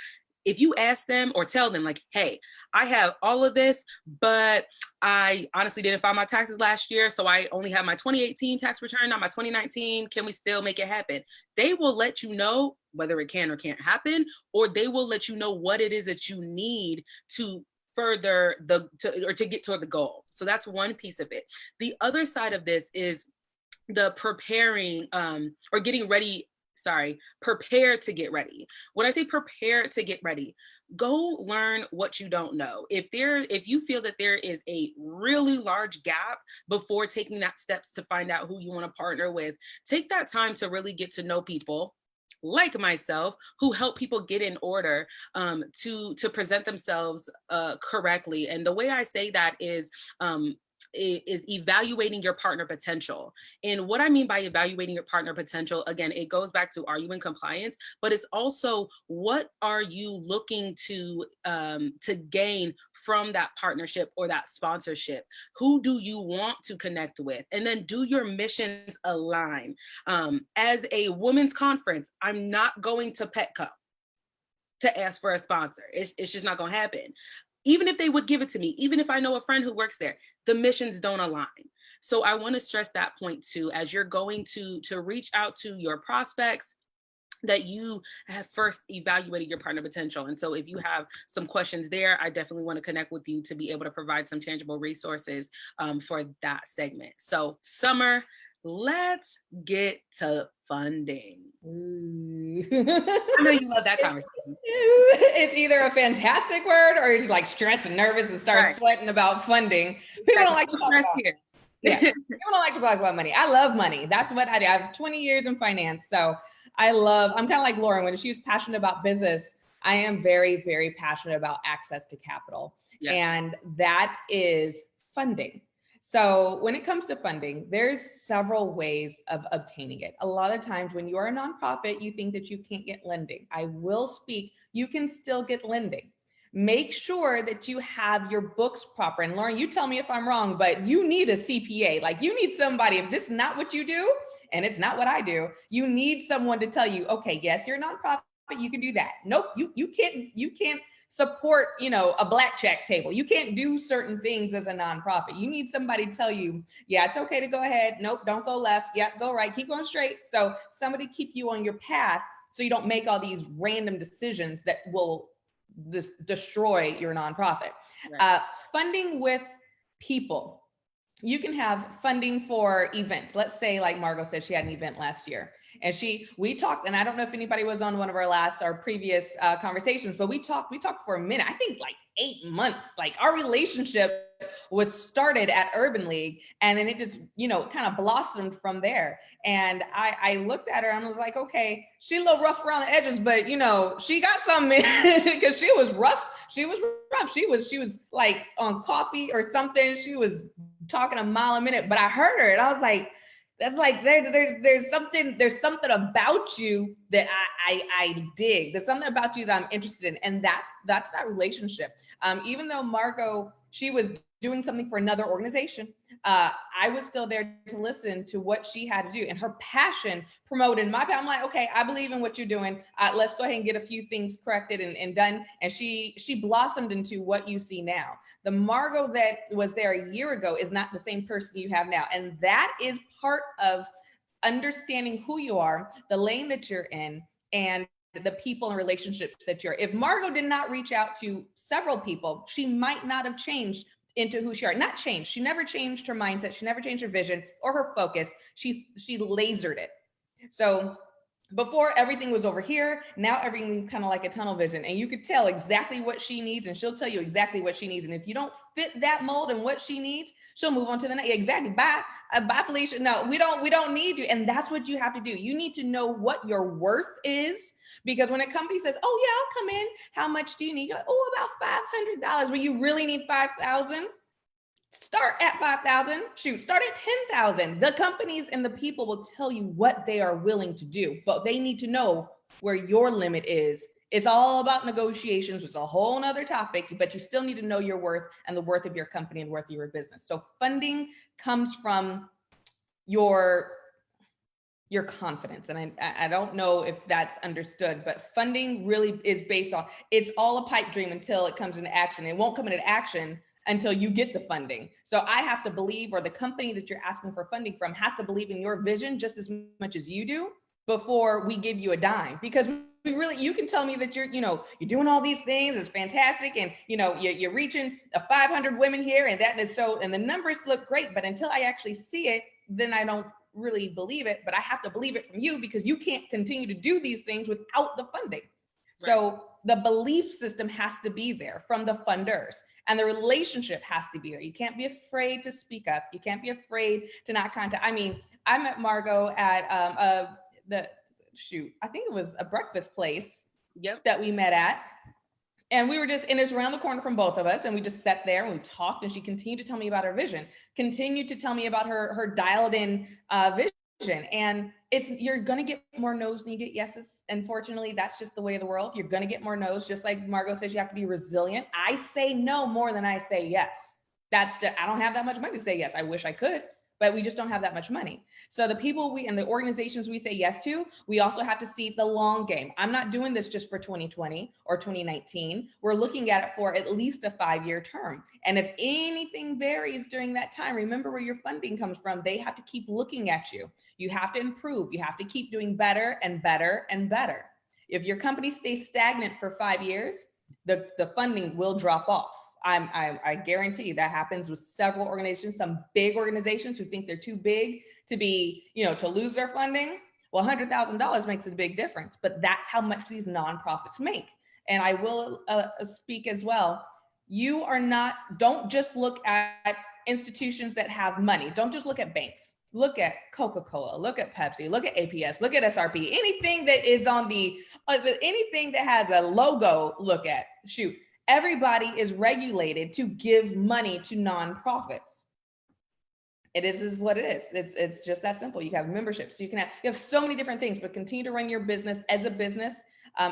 Speaker 1: If you ask them or tell them like, hey, I have all of this, but I honestly didn't file my taxes last year, so I only have my 2018 tax return, not my 2019. Can we still make it happen? They will let you know whether it can or can't happen, or they will let you know what it is that you need to further to get toward the goal. So that's one piece of it. The other side of this is the preparing or getting ready. Prepare to get ready. When I say prepare to get ready, go learn what you don't know. If you feel that there is a really large gap before taking that steps to find out who you want to partner with, take that time to really get to know people. like myself, who help people get in order to present themselves correctly. And the way I say that is evaluating your partner potential. And what I mean by evaluating your partner potential, again, it goes back to, are you in compliance? But it's also, what are you looking to gain from that partnership or that sponsorship? Who do you want to connect with? And then, do your missions align? As a women's conference, I'm not going to Petco to ask for a sponsor. It's just not going to happen. Even if they would give it to me, even if I know a friend who works there, the missions don't align. So I want to stress that point too, as you're going to reach out to your prospects, that you have first evaluated your partner potential. And so if you have some questions there, I definitely want to connect with you to be able to provide some tangible resources for that segment. So Summer, let's get to funding. I know you love that conversation.
Speaker 3: It's either a fantastic word or you're like stressed and nervous and start sweating about funding. People don't like to talk about it. Yeah. People don't like to talk about money. I love money. That's what I do. I have 20 years in finance. So I'm kind of like Lauren, when she was passionate about business, I am very, very passionate about access to capital. Yeah. And that is funding. So when it comes to funding, there's several ways of obtaining it. A lot of times when you are a nonprofit, you think that you can't get lending. I will speak, you can still get lending. Make sure that you have your books proper. And Lauren, you tell me if I'm wrong, but you need a CPA. Like, you need somebody, if this is not what you do, and it's not what I do, you need someone to tell you, okay, yes, you're a nonprofit, you can do that. Nope, you can't support, a blackjack table. You can't do certain things as a nonprofit. You need somebody to tell you, yeah, it's okay to go ahead. Nope, don't go left. Yep, go right. Keep going straight. So somebody keep you on your path so you don't make all these random decisions that will destroy your nonprofit. Right. Funding with people. You can have funding for events. Let's say, like Margot said, she had an event last year. And we talked, and I don't know if anybody was on one of our previous conversations, but we talked for a minute, I think like 8 months. Like, our relationship was started at Urban League, and then it just, kind of blossomed from there. And I looked at her and I was like, okay, she's a little rough around the edges, but she got something because she was rough. She was rough. She was like on coffee or something. She was talking a mile a minute, but I heard her and I was like, that's like, there's something about you that I dig. There's something about you that I'm interested in. And that's that relationship. Even though Margot, she was doing something for another organization, I was still there to listen to what she had to do, and her passion promoted my passion. I'm like, okay, I believe in what you're doing. Let's go ahead and get a few things corrected and done. And she blossomed into what you see now. The Margot that was there a year ago is not the same person you have now. And that is part of understanding who you are, the lane that you're in, and the people and relationships that you're. If Margot did not reach out to several people, she might not have changed into who she are. Not changed. She never changed her mindset. She never changed her vision or her focus. She lasered it. So before, everything was over here. Now everything's kind of like a tunnel vision, and you could tell exactly what she needs, and she'll tell you exactly what she needs. And if you don't fit that mold and what she needs, she'll move on to the next. Exactly. Bye, Felicia. No, we don't need you. And that's what you have to do. You need to know what your worth is, because when a company says, "Oh yeah, I'll come in. How much do you need?" You're like, "Oh, about $500." Well, you really need 5,000. Start at 5,000. Shoot, start at 10,000. The companies and the people will tell you what they are willing to do, but they need to know where your limit is. It's all about negotiations, which is a whole nother topic, but you still need to know your worth and the worth of your company and the worth of your business. So funding comes from your confidence. And I don't know if that's understood, but funding really is based on, it's all a pipe dream until it comes into action. It won't come into action until you get the funding. So I have to believe, or the company that you're asking for funding from has to believe in your vision just as much as you do before we give you a dime. Because you can tell me that you're doing all these things, it's fantastic, and you're reaching 500 women here, and that is so, and the numbers look great, but until I actually see it, then I don't really believe it. But I have to believe it from you, because you can't continue to do these things without the funding. Right. So the belief system has to be there from the funders, and the relationship has to be there. You can't be afraid to speak up. You can't be afraid to not contact. I mean, I met Margot at I think it was a breakfast place
Speaker 1: Yep.
Speaker 3: that we met at. And we were just, and it's around the corner from both of us. And we just sat there and we talked, and she continued to tell me about her vision, continued to tell me about her dialed in vision. And you're going to get more no's than you get yeses. Unfortunately, that's just the way of the world. You're going to get more no's. Just like Margot says, you have to be resilient. I say no more than I say yes. I don't have that much money to say yes. I wish I could, but we just don't have that much money. So the people and the organizations we say yes to, we also have to see the long game. I'm not doing this just for 2020 or 2019. We're looking at it for at least a 5-year term. And if anything varies during that time, remember where your funding comes from. They have to keep looking at you. You have to improve. You have to keep doing better and better and better. If your company stays stagnant for 5 years, the funding will drop off. I guarantee you that happens with several organizations, some big organizations who think they're too big to be, to lose their funding. Well, $100,000 makes a big difference, but that's how much these nonprofits make. And I will speak as well. Don't just look at institutions that have money. Don't just look at banks. Look at Coca-Cola, look at Pepsi, look at APS, look at SRP, anything that is on anything that has a logo, look at, shoot. Everybody is regulated to give money to nonprofits. It is what it is. It's just that simple. You have memberships. You have so many different things, but continue to run your business as a business.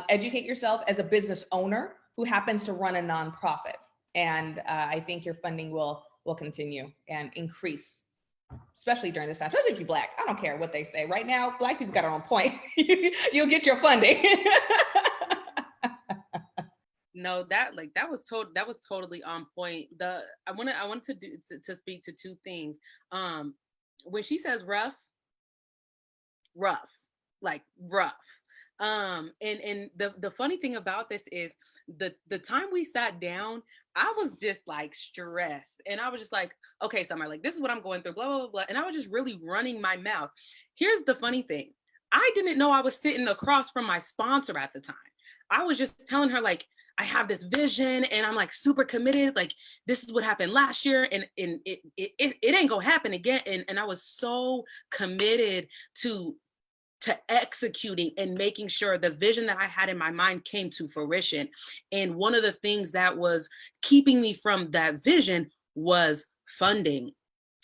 Speaker 3: Educate yourself as a business owner who happens to run a nonprofit. And I think your funding will continue and increase, especially during this time, especially if you're Black. I don't care what they say. Right now, Black people got it on point. You'll get your funding.
Speaker 1: No, that was totally on point. I want to speak to two things. When she says rough. And the funny thing about this is the time we sat down, I was just like stressed, and I was just like, okay, Summer, like this is what I'm going through, blah blah blah blah, and I was just really running my mouth. Here's the funny thing: I didn't know I was sitting across from my sponsor at the time. I was just telling her, like, I have this vision and I'm like super committed. Like, this is what happened last year, and it ain't gonna happen again. And I was so committed to executing and making sure the vision that I had in my mind came to fruition. And one of the things that was keeping me from that vision was funding.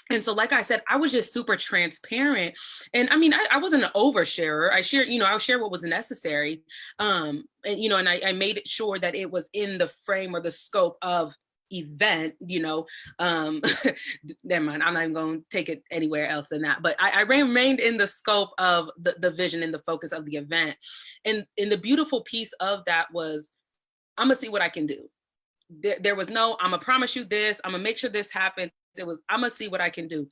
Speaker 1: And so, like I said, I was just super transparent. And I mean, I wasn't an oversharer. I shared, I would share what was necessary. And I made it sure that it was in the frame or the scope of event, never mind, I'm not even going to take it anywhere else than that, but I remained in the scope of the vision and the focus of the event. And the beautiful piece of that was, I'm gonna see what I can do. There was no, I'm gonna promise you this, I'm gonna make sure this happens. It was, I'm gonna see what I can do.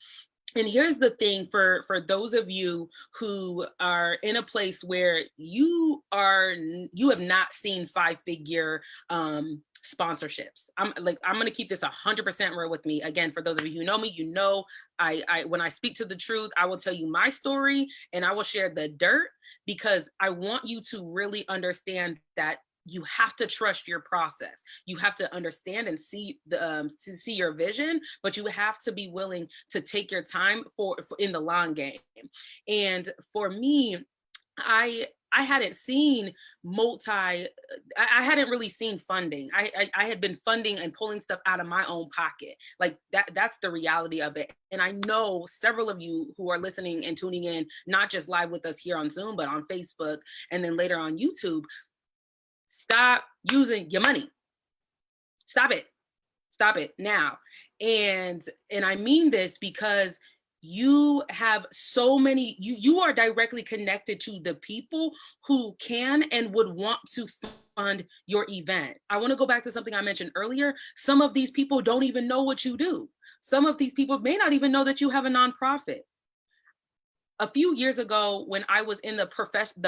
Speaker 1: And here's the thing for those of you who are in a place where you have not seen 5-figure sponsorships. I'm going to keep this 100% real with me. Again, for those of you who know me, I when I speak to the truth, I will tell you my story and I will share the dirt, because I want you to really understand that you have to trust your process. You have to understand and see to see your vision, but you have to be willing to take your time for in the long game. And for me, I hadn't seen I hadn't really seen funding. I had been funding and pulling stuff out of my own pocket. Like that's the reality of it. And I know several of you who are listening and tuning in, not just live with us here on Zoom, but on Facebook and then later on YouTube. Stop using your money. Stop it now. And I mean this because you have so many, you are directly connected to the people who can and would want to fund your event. I want to go back to something I mentioned earlier. Some of these people don't even know what you do. Some of these people may not even know that you have a nonprofit. A few years ago, when I was in the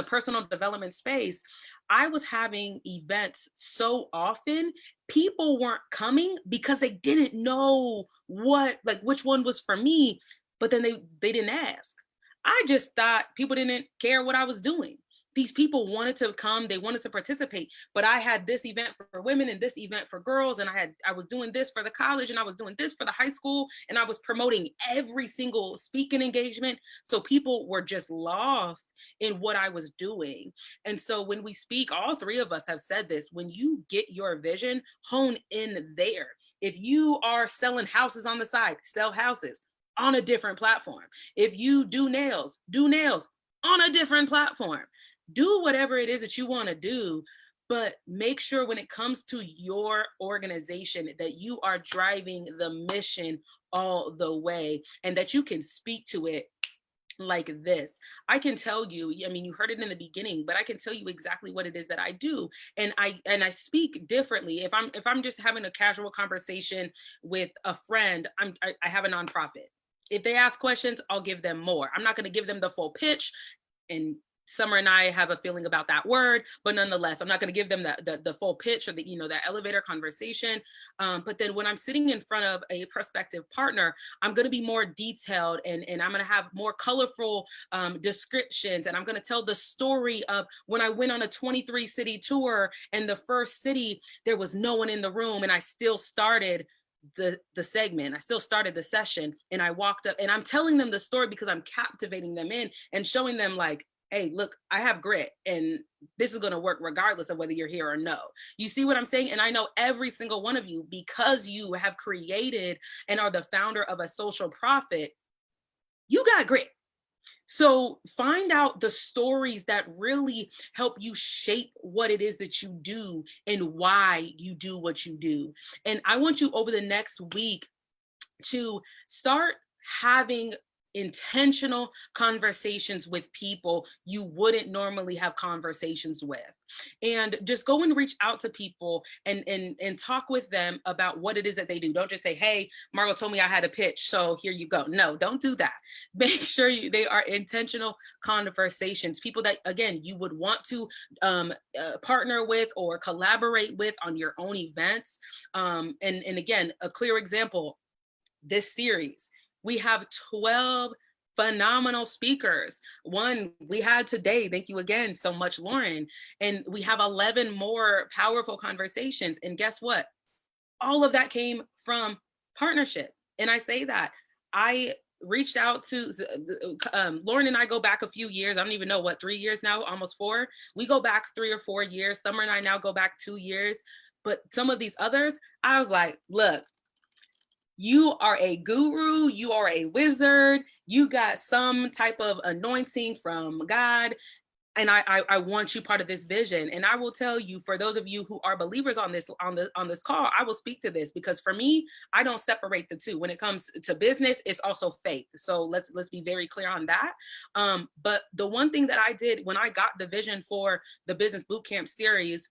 Speaker 1: personal development space, I was having events so often, people weren't coming because they didn't know which one was for me, but then they didn't ask. I just thought people didn't care what I was doing. these people wanted to come, they wanted to participate, but I had this event for women and this event for girls, and I was doing this for the college, and I was doing this for the high school, and I was promoting every single speaking engagement. So people were just lost in what I was doing. And so when we speak, all three of us have said this, when you get your vision, hone in there. If you are selling houses on the side, sell houses on a different platform. If you do nails on a different platform. Do whatever it is that you want to do, but make sure when it comes to your organization that you are driving the mission all the way and that you can speak to it like this. I can tell you, I mean, you heard it in the beginning, but I can tell you exactly what it is that I do. And I speak differently. If I'm just having a casual conversation with a friend, I have a nonprofit. If they ask questions, I'll give them more. I'm not going to give them the full pitch. And Summer and I have a feeling about that word, but nonetheless, I'm not going to give them the full pitch or that elevator conversation. But then when I'm sitting in front of a prospective partner, I'm going to be more detailed and I'm going to have more colorful descriptions. And I'm going to tell the story of when I went on a 23 city tour, and the first city, there was no one in the room, and I still started the segment. I still started the session, and I walked up and I'm telling them the story because I'm captivating them in and showing them like, hey, look, I have grit, and this is going to work regardless of whether you're here or no. You see what I'm saying? And I know every single one of you, because you have created and are the founder of a social profit, you got grit. So find out the stories that really help you shape what it is that you do and why you do what you do. And I want you over the next week to start having intentional conversations with people you wouldn't normally have conversations with, and just go and reach out to people and talk with them about what it is that they do. Don't just say, hey, Margot told me I had a pitch, so here you go. No, don't do that. Make sure they are intentional conversations, people that, again, you would want to partner with or collaborate with on your own events. And again, a clear example, this series, we have 12 phenomenal speakers. One we had today, thank you again so much, Lauren. And we have 11 more powerful conversations. And guess what? All of that came from partnership. And I say that, I reached out to Lauren and I go back a few years. I don't even know, what, 3 years now, almost 4. We go back 3 or 4 years. Summer and I now go back 2 years. But some of these others, I was like, look, you are a guru, you are a wizard, you got some type of anointing from God, and I want you part of this vision. And I will tell you, for those of you who are believers on this call, I will speak to this, because for me, I don't separate the two. When it comes to business, it's also faith. So let's be very clear on that. But the one thing that I did when I got the vision for the Business Bootcamp series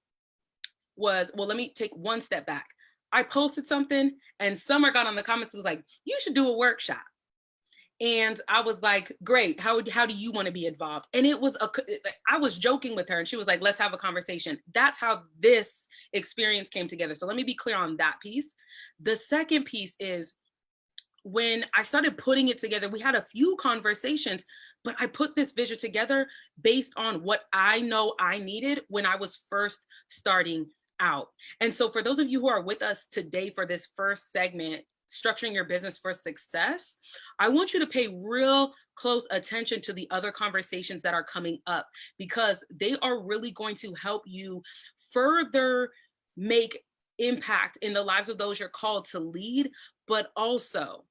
Speaker 1: was, well, let me take one step back. I posted something and Summer got on the comments, was like, you should do a workshop. And I was like, great, how do you want to be involved? And I was joking with her, and she was like, let's have a conversation. That's how this experience came together. So let me be clear on that piece. The second piece is, when I started putting it together, we had a few conversations, but I put this vision together based on what I know I needed when I was first starting out. And so for those of you who are with us today for this first segment, structuring your business for success, I want you to pay real close attention to the other conversations that are coming up, because they are really going to help you further make impact in the lives of those you're called to lead. But also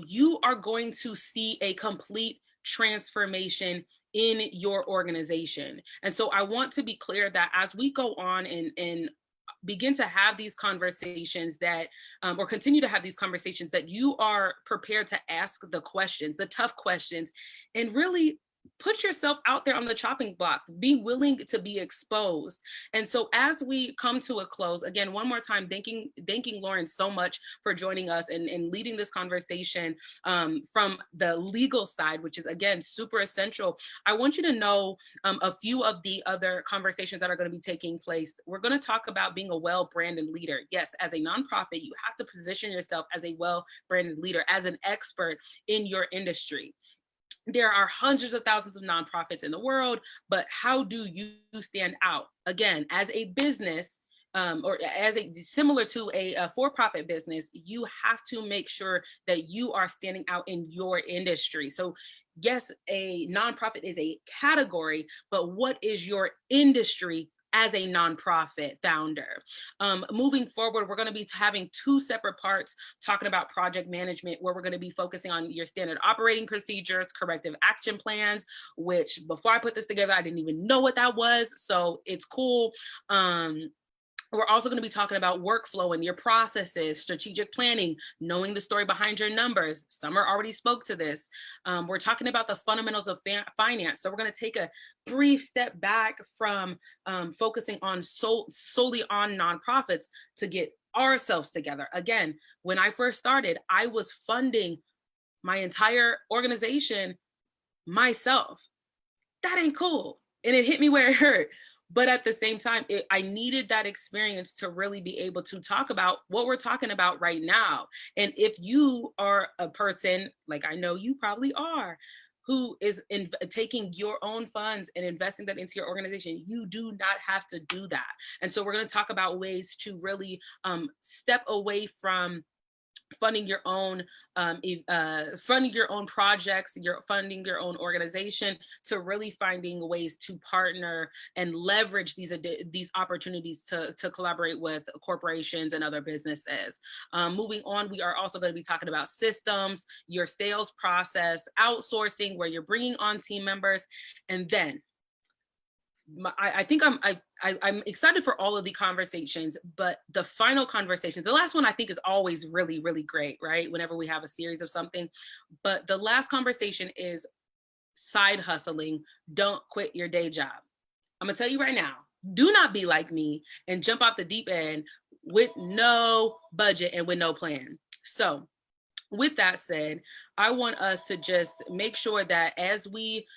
Speaker 1: you are going to see a complete transformation in your organization. And so I want to be clear that as we go on and begin to have these conversations, that or continue to have these conversations, that you are prepared to ask the questions, the tough questions, and really put yourself out there on the chopping block. Be willing to be exposed. And so as we come to a close, again, one more time, thanking Lauren so much for joining us and leading this conversation from the legal side, which is, again, super essential. I want you to know a few of the other conversations that are going to be taking place. We're going to talk about being a well-branded leader. Yes, as a nonprofit, you have to position yourself as a well-branded leader, as an expert in your industry. there are hundreds of thousands of nonprofits in the world, but how do you stand out? Again, as a business, or as a similar to a for-profit business, you have to make sure that you are standing out in your industry. So yes, a nonprofit is a category, but what is your industry as a nonprofit founder? Moving forward, we're going to be having two separate parts talking about project management, where we're going to be focusing on your standard operating procedures, corrective action plans, which before I put this together, I didn't even know what that was. So it's cool. We're also going to be talking about workflow and your processes, strategic planning, knowing the story behind your numbers. Summer already spoke to this. We're talking about the fundamentals of finance. So we're going to take a brief step back from focusing on solely on nonprofits to get ourselves together. Again, when I first started, I was funding my entire organization myself. That ain't cool. And it hit me where it hurt. But at the same time, I needed that experience to really be able to talk about what we're talking about right now. And if you are a person, like I know you probably are, who is taking your own funds and investing that into your organization, you do not have to do that. And so we're going to talk about ways to really step away from funding your own projects, funding your own organization, to really finding ways to partner and leverage these opportunities to collaborate with corporations and other businesses. Moving on, we are also going to be talking about systems, your sales process, outsourcing, where you're bringing on team members, and then I think I'm excited for all of the conversations, but the final conversation, the last one, I think is always really, really great, right? Whenever we have a series of something, but the last conversation is side hustling. Don't quit your day job. I'm gonna tell you right now, do not be like me and jump off the deep end with no budget and with no plan. So with that said, I want us to just make sure that as we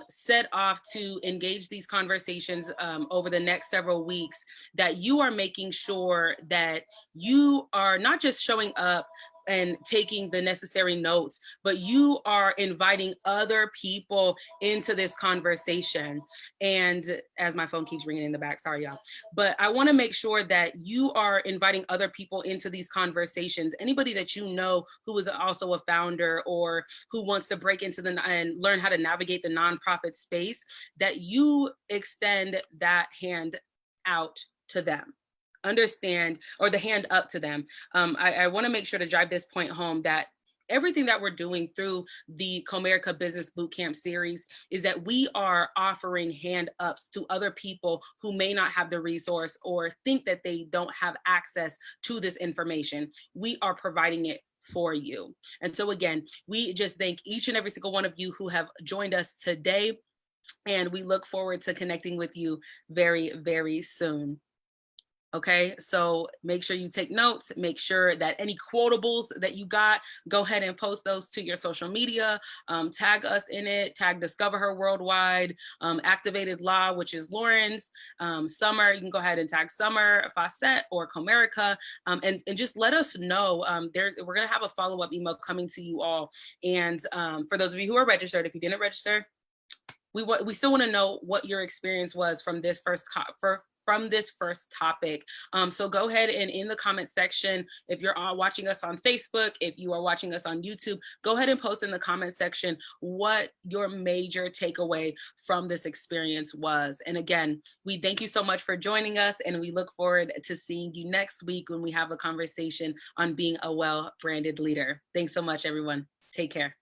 Speaker 1: set off to engage these conversations over the next several weeks, that you are making sure that you are not just showing up and taking the necessary notes, but you are inviting other people into this conversation. And as my phone keeps ringing in the back, sorry y'all, but I wanna make sure that you are inviting other people into these conversations. Anybody that you know who is also a founder or who wants to break into and learn how to navigate the nonprofit space, that you extend that hand out to them. Understand, or the hand up to them. I want to make sure to drive this point home, that everything that we're doing through the Comerica Business Bootcamp series is that we are offering hand ups to other people who may not have the resource or think that they don't have access to this information. We are providing it for you. And so again, we just thank each and every single one of you who have joined us today. And we look forward to connecting with you very, very soon. Okay, so make sure you take notes, make sure that any quotables that you got, go ahead and post those to your social media, tag us in it, tag Discover Her Worldwide, Activated Law, which is Lauren's, Summer, you can go ahead and tag Summer, Fawcett, or Comerica, and just let us know. We're gonna have a follow-up email coming to you all. And for those of you who are registered, if you didn't register, we still want to know what your experience was from this first topic. So go ahead and in the comment section, if you're watching us on Facebook, if you are watching us on YouTube, go ahead and post in the comment section what your major takeaway from this experience was. And again, we thank you so much for joining us, and we look forward to seeing you next week when we have a conversation on being a well-branded leader. Thanks so much, everyone. Take care.